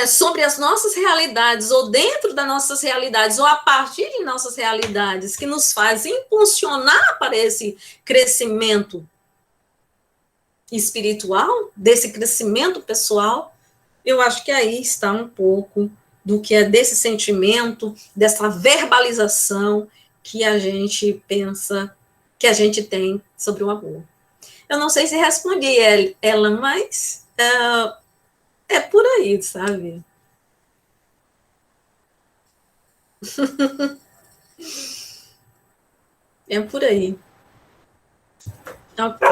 sobre as nossas realidades, ou dentro das nossas realidades, ou a partir de nossas realidades, que nos faz impulsionar para esse crescimento espiritual, desse crescimento pessoal, eu acho que aí está um pouco do que é desse sentimento, dessa verbalização que a gente pensa, que a gente tem sobre o amor. Eu não sei se respondi ela, mas é por aí, sabe? É por aí. Ok.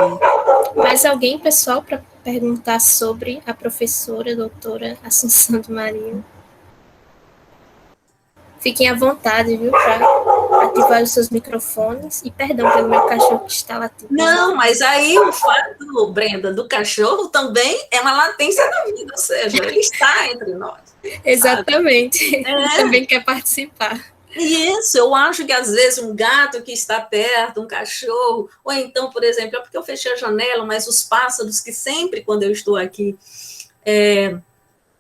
Mais alguém, pessoal, para perguntar sobre a professora, doutora Assunção de Maria? Fiquem à vontade, viu, para ativar os seus microfones. E perdão pelo meu cachorro que está latindo. Não, mas aí o fato, Brenda, do cachorro também é uma latência da vida, ou seja, ele está entre nós. Exatamente. Ele também quer participar. Isso, eu acho que às vezes um gato que está perto, um cachorro, ou então, por exemplo, é porque eu fechei a janela, mas os pássaros que sempre, quando eu estou aqui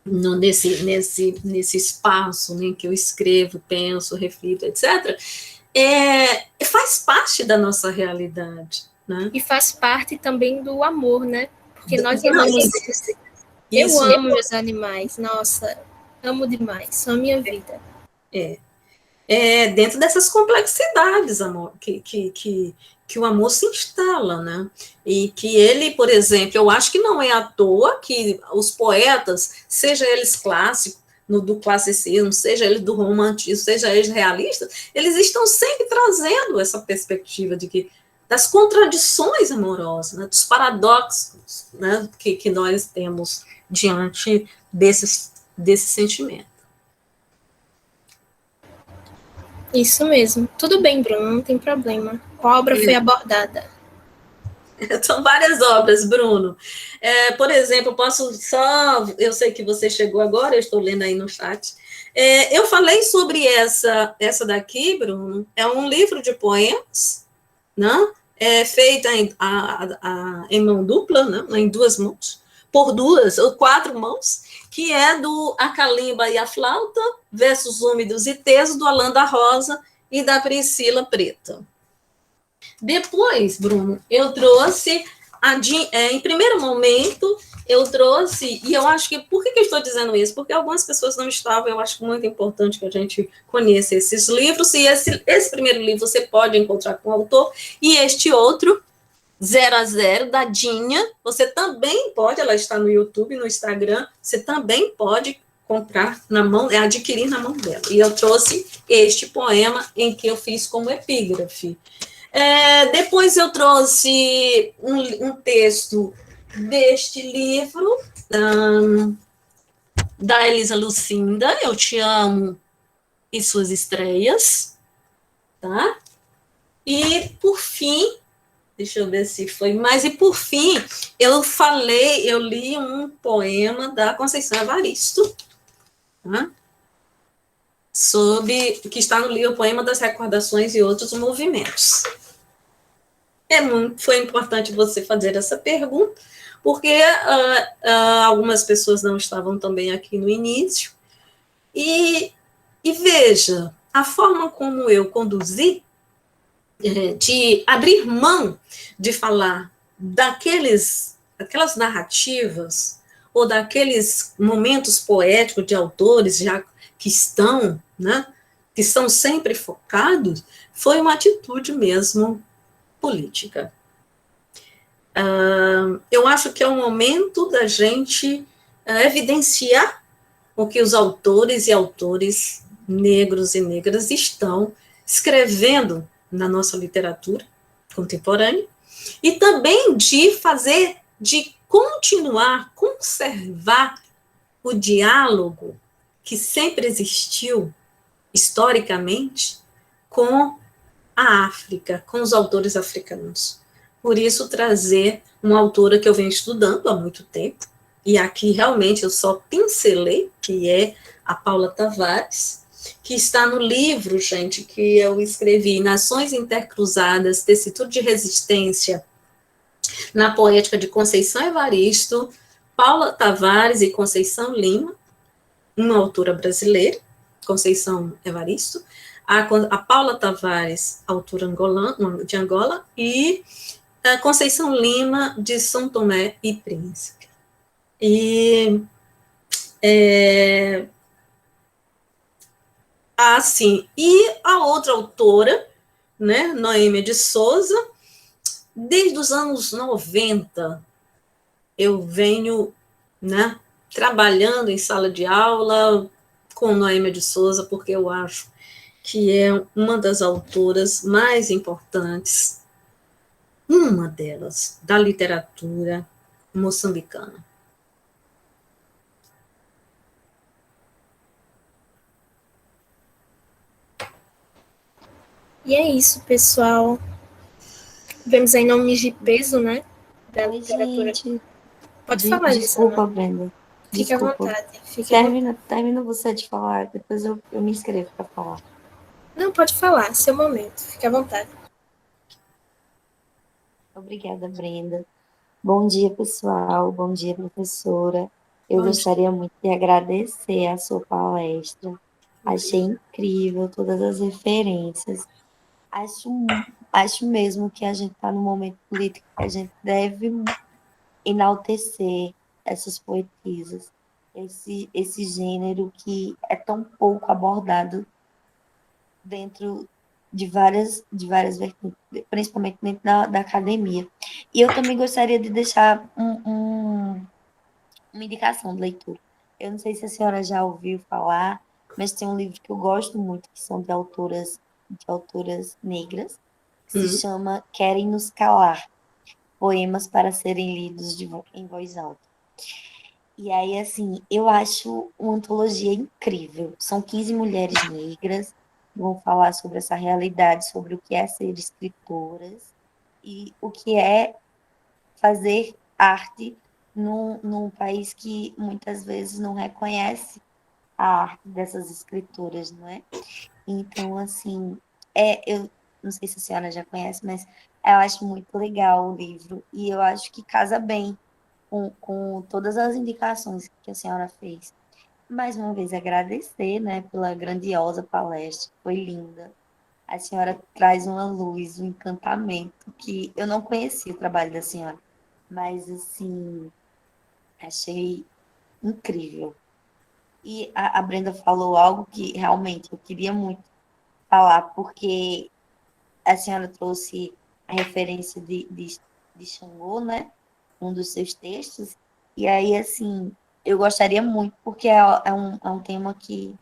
nesse espaço, né, que eu escrevo, penso, reflito, etc., faz parte da nossa realidade. Né? E faz parte também do amor, né? Porque nós amamos. Eu amo os animais, nossa, amo demais, são a minha vida. Dentro dessas complexidades, amor, que o amor se instala, né? E que ele, por exemplo, eu acho que não é à toa que os poetas, seja eles clássicos, do classicismo, seja eles do romantismo, seja eles realistas, eles estão sempre trazendo essa perspectiva das contradições amorosas, né? Dos paradoxos, né? que nós temos diante desse sentimento. Isso mesmo. Tudo bem, Bruno, não tem problema. Qual obra foi abordada? São várias obras, Bruno. Por exemplo, eu sei que você chegou agora, eu estou lendo aí no chat. Eu falei sobre essa daqui, Bruno, é um livro de poemas, né? Feita em mão dupla, né? Em duas mãos, por duas ou quatro mãos, que é do A Calimba e a Flauta, Versos Úmidos e Tesos, do Alain da Rosa e da Priscila Preta. Depois, Bruno, eu trouxe, em primeiro momento, eu trouxe, e eu acho que, por que eu estou dizendo isso? Porque algumas pessoas não estavam, eu acho muito importante que a gente conheça esses livros, e esse primeiro livro você pode encontrar com o autor, e este outro, 0 a 0, da Dinha, você também pode, ela está no YouTube, no Instagram, você também pode comprar na mão, adquirir na mão dela. E eu trouxe este poema em que eu fiz como epígrafe. Depois eu trouxe um texto deste livro, da Elisa Lucinda, Eu Te Amo e Suas Estreias, tá? E, por fim, deixa eu ver se foi mais, e por fim, eu li um poema da Conceição Evaristo, tá? Que está no livro Poema das Recordações e Outros Movimentos. Foi importante você fazer essa pergunta, porque algumas pessoas não estavam também aqui no início, e veja, a forma como eu conduzi, de abrir mão de falar daquelas narrativas, ou daqueles momentos poéticos de autores já que estão, né, que estão sempre focados, foi uma atitude mesmo política. Eu acho que é o momento da gente evidenciar o que os autores e autores negros e negras estão escrevendo na nossa literatura contemporânea, e também de conservar o diálogo que sempre existiu historicamente com a África, com os autores africanos. Por isso, trazer uma autora que eu venho estudando há muito tempo, e aqui realmente eu só pincelei, que é a Paula Tavares, que está no livro, gente, que eu escrevi, Nações Intercruzadas, Tessitura de Resistência, na Poética de Conceição Evaristo, Paula Tavares e Conceição Lima, uma autora brasileira, Conceição Evaristo, a Paula Tavares, autora de Angola, e a Conceição Lima, de São Tomé e Príncipe. E a outra autora, né, Noêmia de Souza, desde os anos 90, eu venho, né, trabalhando em sala de aula com Noêmia de Souza, porque eu acho que é uma das autoras mais importantes, uma delas, da literatura moçambicana. E é isso, pessoal. Vemos aí nomes de peso, né? Da literatura. Gente, Pode falar, desculpa, Gisana. Brenda. Fique à Desculpa. vontade. Fique à vontade. Termina você de falar, depois eu me inscrevo para falar. Não, pode falar, seu momento. Fique à vontade. Obrigada, Brenda. Bom dia, pessoal. Bom dia, professora. Eu gostaria muito de agradecer a sua palestra. Achei incrível todas as referências. Acho mesmo que a gente está no momento político que a gente deve enaltecer essas poetisas, esse gênero que é tão pouco abordado dentro de várias vertentes, principalmente dentro da academia. E eu também gostaria de deixar uma indicação de leitura. Eu não sei se a senhora já ouviu falar, mas tem um livro que eu gosto muito, que são de autoras negras, que se chama Querem Nos Calar, Poemas para Serem Lidos em Voz Alta. E aí, assim, eu acho uma antologia incrível. São 15 mulheres negras que vão falar sobre essa realidade, sobre o que é ser escritoras e o que é fazer arte num país que muitas vezes não reconhece a arte dessas escritoras, não é? Então, assim, eu não sei se a senhora já conhece, mas eu acho muito legal o livro e eu acho que casa bem com todas as indicações que a senhora fez. Mais uma vez, agradecer, né, pela grandiosa palestra, foi linda. A senhora traz uma luz, um encantamento que eu não conhecia o trabalho da senhora, mas, assim, achei incrível. E a Brenda falou algo que realmente eu queria muito falar, porque a senhora trouxe a referência de Xangô, né? Um dos seus textos. E aí, assim, eu gostaria muito, porque é um tema que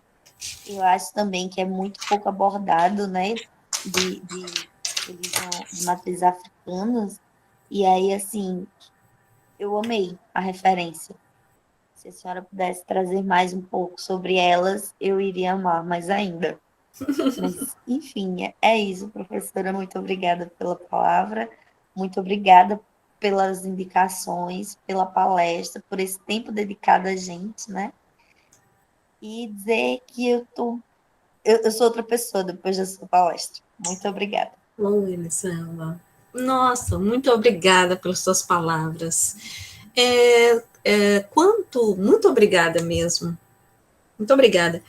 eu acho também que é muito pouco abordado, né? De religião, de matrizes africanas. E aí, assim, eu amei a referência. Se a senhora pudesse trazer mais um pouco sobre elas, eu iria amar mais ainda. Mas, enfim, é isso, professora. Muito obrigada pela palavra, muito obrigada pelas indicações, pela palestra, por esse tempo dedicado a gente, né? E dizer que eu sou outra pessoa depois da sua palestra. Muito obrigada. Oi, Elisama. Nossa, muito obrigada pelas suas palavras. Muito obrigada mesmo. Muito obrigada.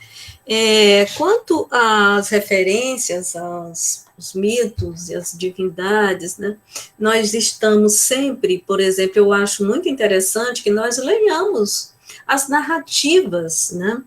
Quanto às referências, aos mitos e às divindades, né, nós estamos sempre, por exemplo, eu acho muito interessante que nós leiamos as narrativas, né,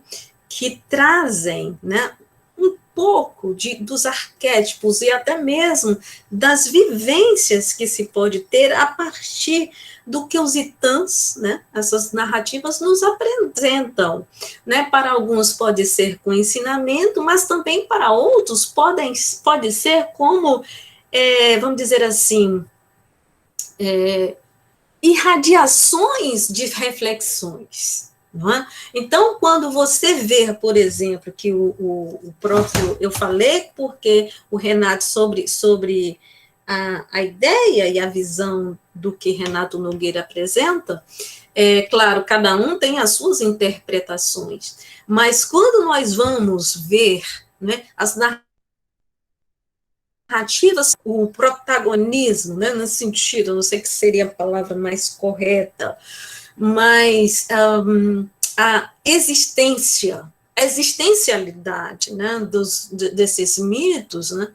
que trazem, né, um pouco dos arquétipos e até mesmo das vivências que se pode ter a partir do que os itãs, né, essas narrativas nos apresentam, né? Para alguns pode ser com ensinamento, mas também para outros pode ser como, vamos dizer assim, irradiações de reflexões. Não é? Então, quando você vê, por exemplo, que o próprio, eu falei porque o Renato sobre a ideia e a visão do que Renato Nogueira apresenta, claro, cada um tem as suas interpretações, mas quando nós vamos ver, né, as narrativas, o protagonismo, né, no sentido, não sei que seria a palavra mais correta, mas a existencialidade, né, desses mitos, né,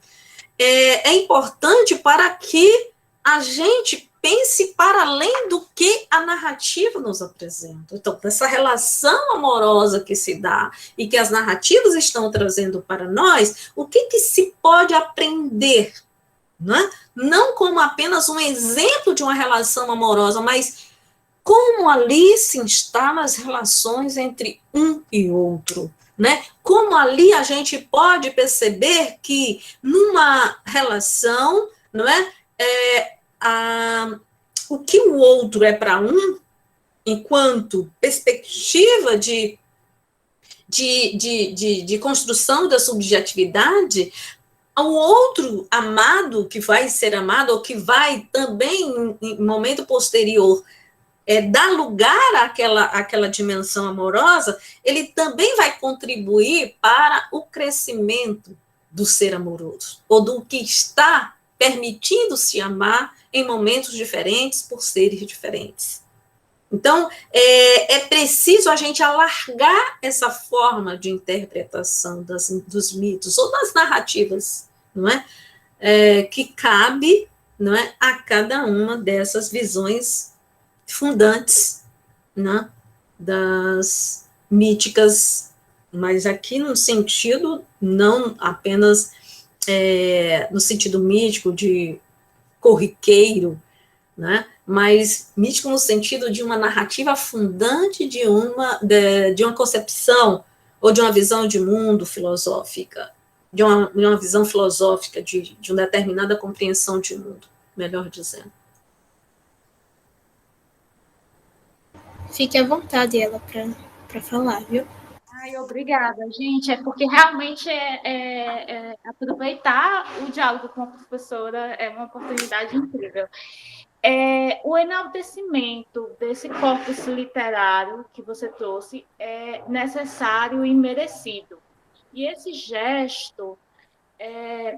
é importante para que a gente pense para além do que a narrativa nos apresenta. Então, essa relação amorosa que se dá e que as narrativas estão trazendo para nós, o que se pode aprender? Não como apenas um exemplo de uma relação amorosa, mas como ali se instalam as relações entre um e outro, né? Como ali a gente pode perceber que numa relação, não é, o que o outro é para um, enquanto perspectiva de construção da subjetividade, ao outro amado que vai ser amado, ou que vai também, em momento posterior, dar lugar àquela dimensão amorosa, ele também vai contribuir para o crescimento do ser amoroso, ou do que está permitindo se amar em momentos diferentes, por seres diferentes. Então, é preciso a gente alargar essa forma de interpretação dos mitos ou das narrativas, não é? Que cabe, não é, a cada uma dessas visões fundantes, né, das míticas, mas aqui no sentido não apenas no sentido mítico de corriqueiro, né, mas mítico no sentido de uma narrativa fundante de uma concepção ou de uma visão de mundo filosófica, de uma visão filosófica de uma determinada compreensão de mundo, melhor dizendo. Fique à vontade, ela, para falar, viu? Ai, obrigada, gente. É porque realmente aproveitar o diálogo com a professora é uma oportunidade incrível. o enaltecimento desse corpus literário que você trouxe é necessário e merecido. E esse gesto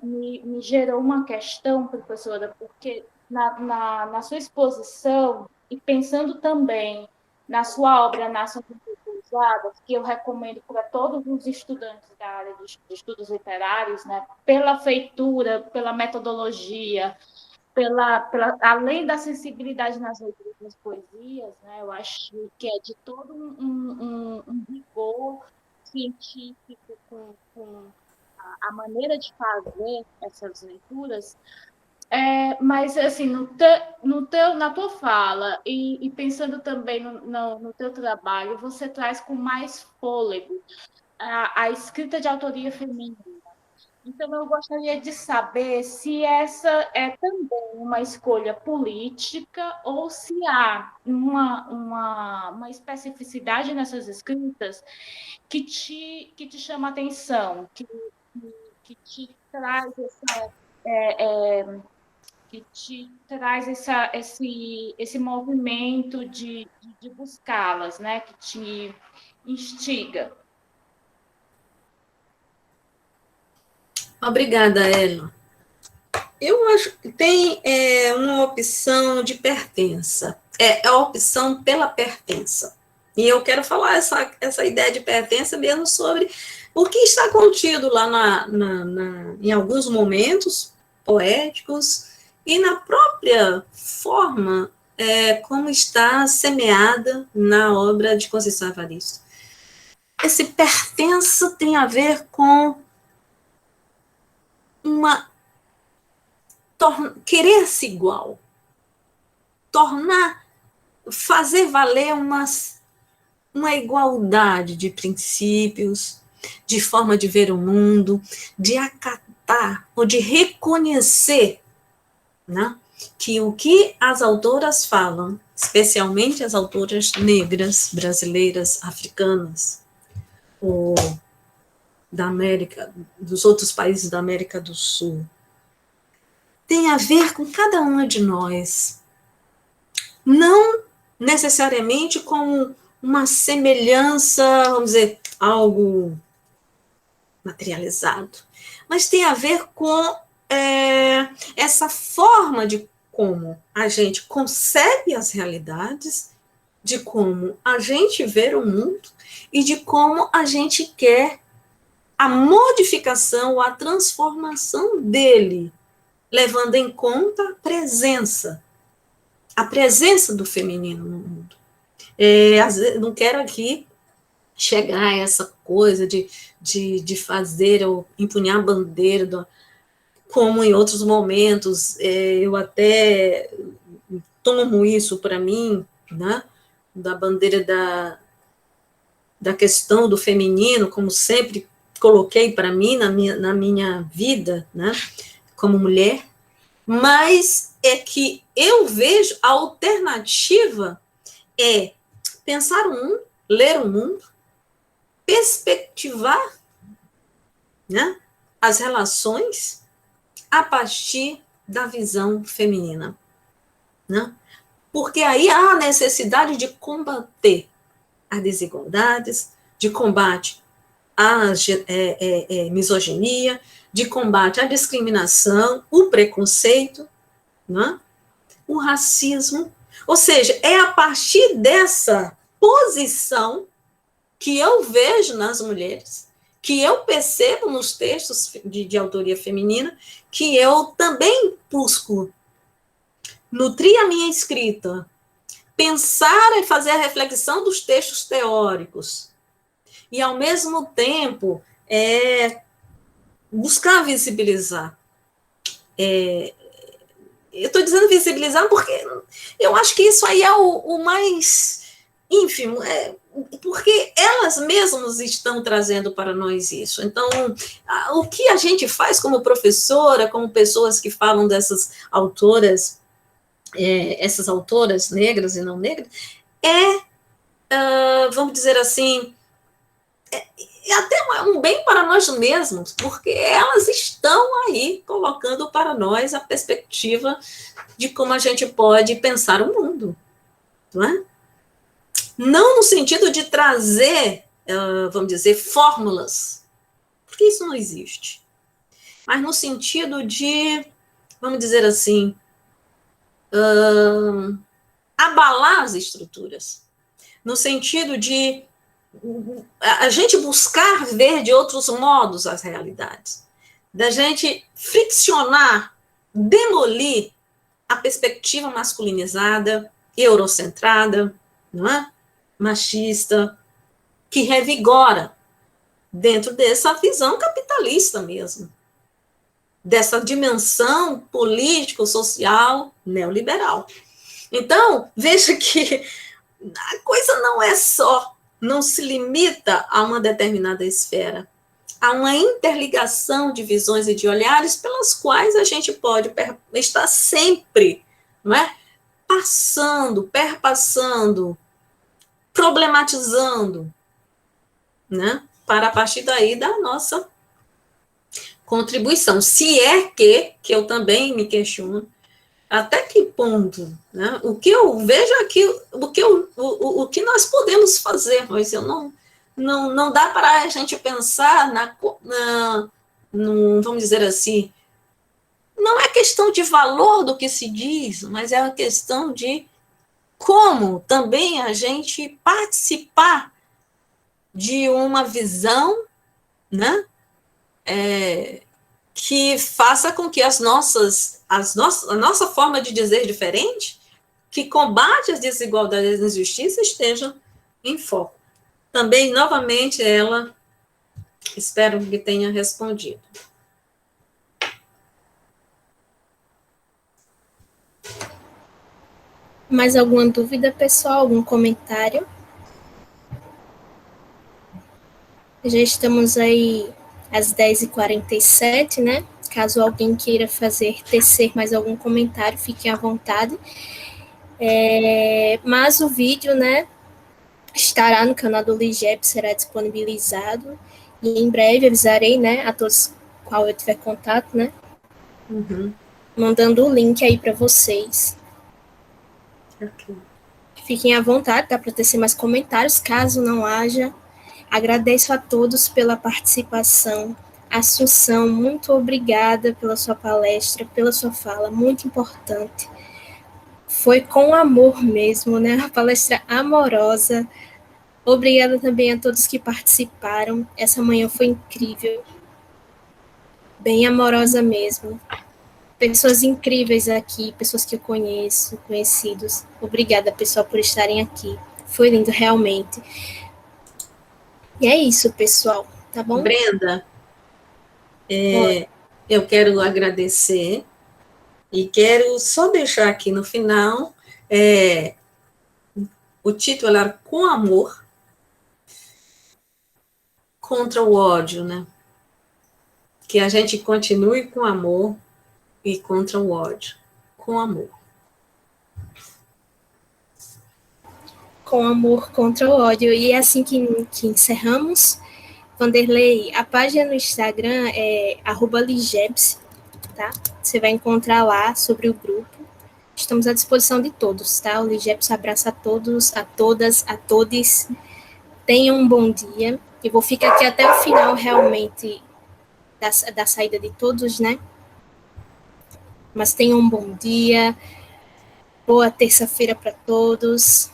me gerou uma questão, professora, porque na sua exposição, e pensando também na sua obra Nações Invisibilizadas, que eu recomendo para todos os estudantes da área de estudos literários, né, pela feitura, pela metodologia, além da sensibilidade nas leituras das poesias, né, eu acho que é de todo um rigor científico com a maneira de fazer essas leituras, mas assim, na tua fala e pensando também no teu trabalho, você traz com mais fôlego a escrita de autoria feminina. Então, eu gostaria de saber se essa é também uma escolha política ou se há uma especificidade nessas escritas que te chama a atenção, que te traz esse movimento de buscá-las, né? Que te instiga. Obrigada, Ellen. Eu acho que tem uma opção de pertença. É a opção pela pertença. E eu quero falar essa ideia de pertença mesmo sobre o que está contido lá em alguns momentos poéticos e na própria forma como está semeada na obra de Conceição Evaristo. Esse pertença tem a ver com querer-se igual, fazer valer uma igualdade de princípios, de forma de ver o mundo, de acatar ou de reconhecer, né, que o que as autoras falam, especialmente as autoras negras, brasileiras, africanas, ou da América, dos outros países da América do Sul, tem a ver com cada uma de nós. Não necessariamente com uma semelhança, vamos dizer, algo materializado, mas tem a ver com essa forma de como a gente concebe as realidades, de como a gente vê o mundo e de como a gente quer a modificação, a transformação dele, levando em conta a presença do feminino no mundo. Não quero aqui chegar a essa coisa de fazer ou empunhar a bandeira, como em outros momentos, eu até tomo isso para mim, né, da bandeira da questão do feminino, como sempre coloquei para mim na minha vida, né, como mulher, mas é que eu vejo a alternativa é pensar o mundo, ler o mundo, perspectivar, né, as relações a partir da visão feminina, né? Porque aí há a necessidade de combater as desigualdades, de combate à misoginia, de combate à discriminação, o preconceito, né? O racismo. Ou seja, é a partir dessa posição que eu vejo nas mulheres, que eu percebo nos textos de autoria feminina, que eu também busco nutrir a minha escrita, pensar e fazer a reflexão dos textos teóricos, e, ao mesmo tempo, buscar visibilizar. Eu estou dizendo visibilizar porque eu acho que isso aí é o mais ínfimo, porque elas mesmas estão trazendo para nós isso. Então, o que a gente faz como professora, como pessoas que falam dessas autoras, essas autoras negras e não negras, vamos dizer assim, e até um bem para nós mesmos, porque elas estão aí colocando para nós a perspectiva de como a gente pode pensar o mundo, não é? Não no sentido de trazer, vamos dizer, fórmulas, porque isso não existe, mas no sentido de, vamos dizer assim, abalar as estruturas, no sentido de a gente buscar ver de outros modos as realidades, da gente friccionar, demolir a perspectiva masculinizada, eurocentrada, não é? Machista, que revigora dentro dessa visão capitalista mesmo, dessa dimensão político-social neoliberal. Então, veja que a coisa não é só, não se limita a uma determinada esfera, há uma interligação de visões e de olhares pelas quais a gente pode estar sempre, não é? Passando, perpassando, problematizando, né? Para a partir daí da nossa contribuição. Se é que eu também me questiono, até que ponto, né? O que eu vejo aqui, o que nós podemos fazer, mas eu não dá para a gente pensar vamos dizer assim, não é questão de valor do que se diz, mas é uma questão de como também a gente participar de uma visão, né, que faça com que a nossa forma de dizer diferente, que combate as desigualdades e as injustiças, estejam em foco. Também, novamente, ela, espero que tenha respondido. Mais alguma dúvida, pessoal? Algum comentário? Já estamos aí às 10h47, né? Caso alguém queira tecer mais algum comentário, fiquem à vontade. Mas o vídeo, né, estará no canal do LIGEP, será disponibilizado. E em breve avisarei, né, a todos qual eu tiver contato, né? Mandando o link aí para vocês. Okay. Fiquem à vontade, dá para tecer mais comentários, caso não haja. Agradeço a todos pela participação. Assunção, muito obrigada pela sua palestra, pela sua fala, muito importante. Foi com amor mesmo, né? Uma palestra amorosa. Obrigada também a todos que participaram. Essa manhã foi incrível. Bem amorosa mesmo. Pessoas incríveis aqui, pessoas que eu conheço, conhecidos. Obrigada, pessoal, por estarem aqui. Foi lindo, realmente. E é isso, pessoal, tá bom? Brenda, eu quero agradecer e quero só deixar aqui no final o título era Com Amor contra o ódio, né? Que a gente continue com amor e contra o ódio. Com amor. Com amor contra o ódio. E é assim que encerramos. Vanderlei, a página no Instagram é @ligeps, tá? Você vai encontrar lá sobre o grupo. Estamos à disposição de todos, tá? O Ligeps abraça a todos, a todas, a todes. Tenham um bom dia. Eu vou ficar aqui até o final, realmente, da saída de todos, né? Mas tenham um bom dia. Boa terça-feira para todos.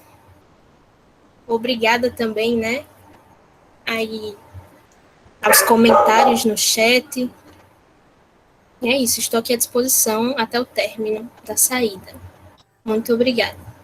Obrigada também, né? Aí, aos comentários no chat. E é isso, estou aqui à disposição até o término da saída. Muito obrigada.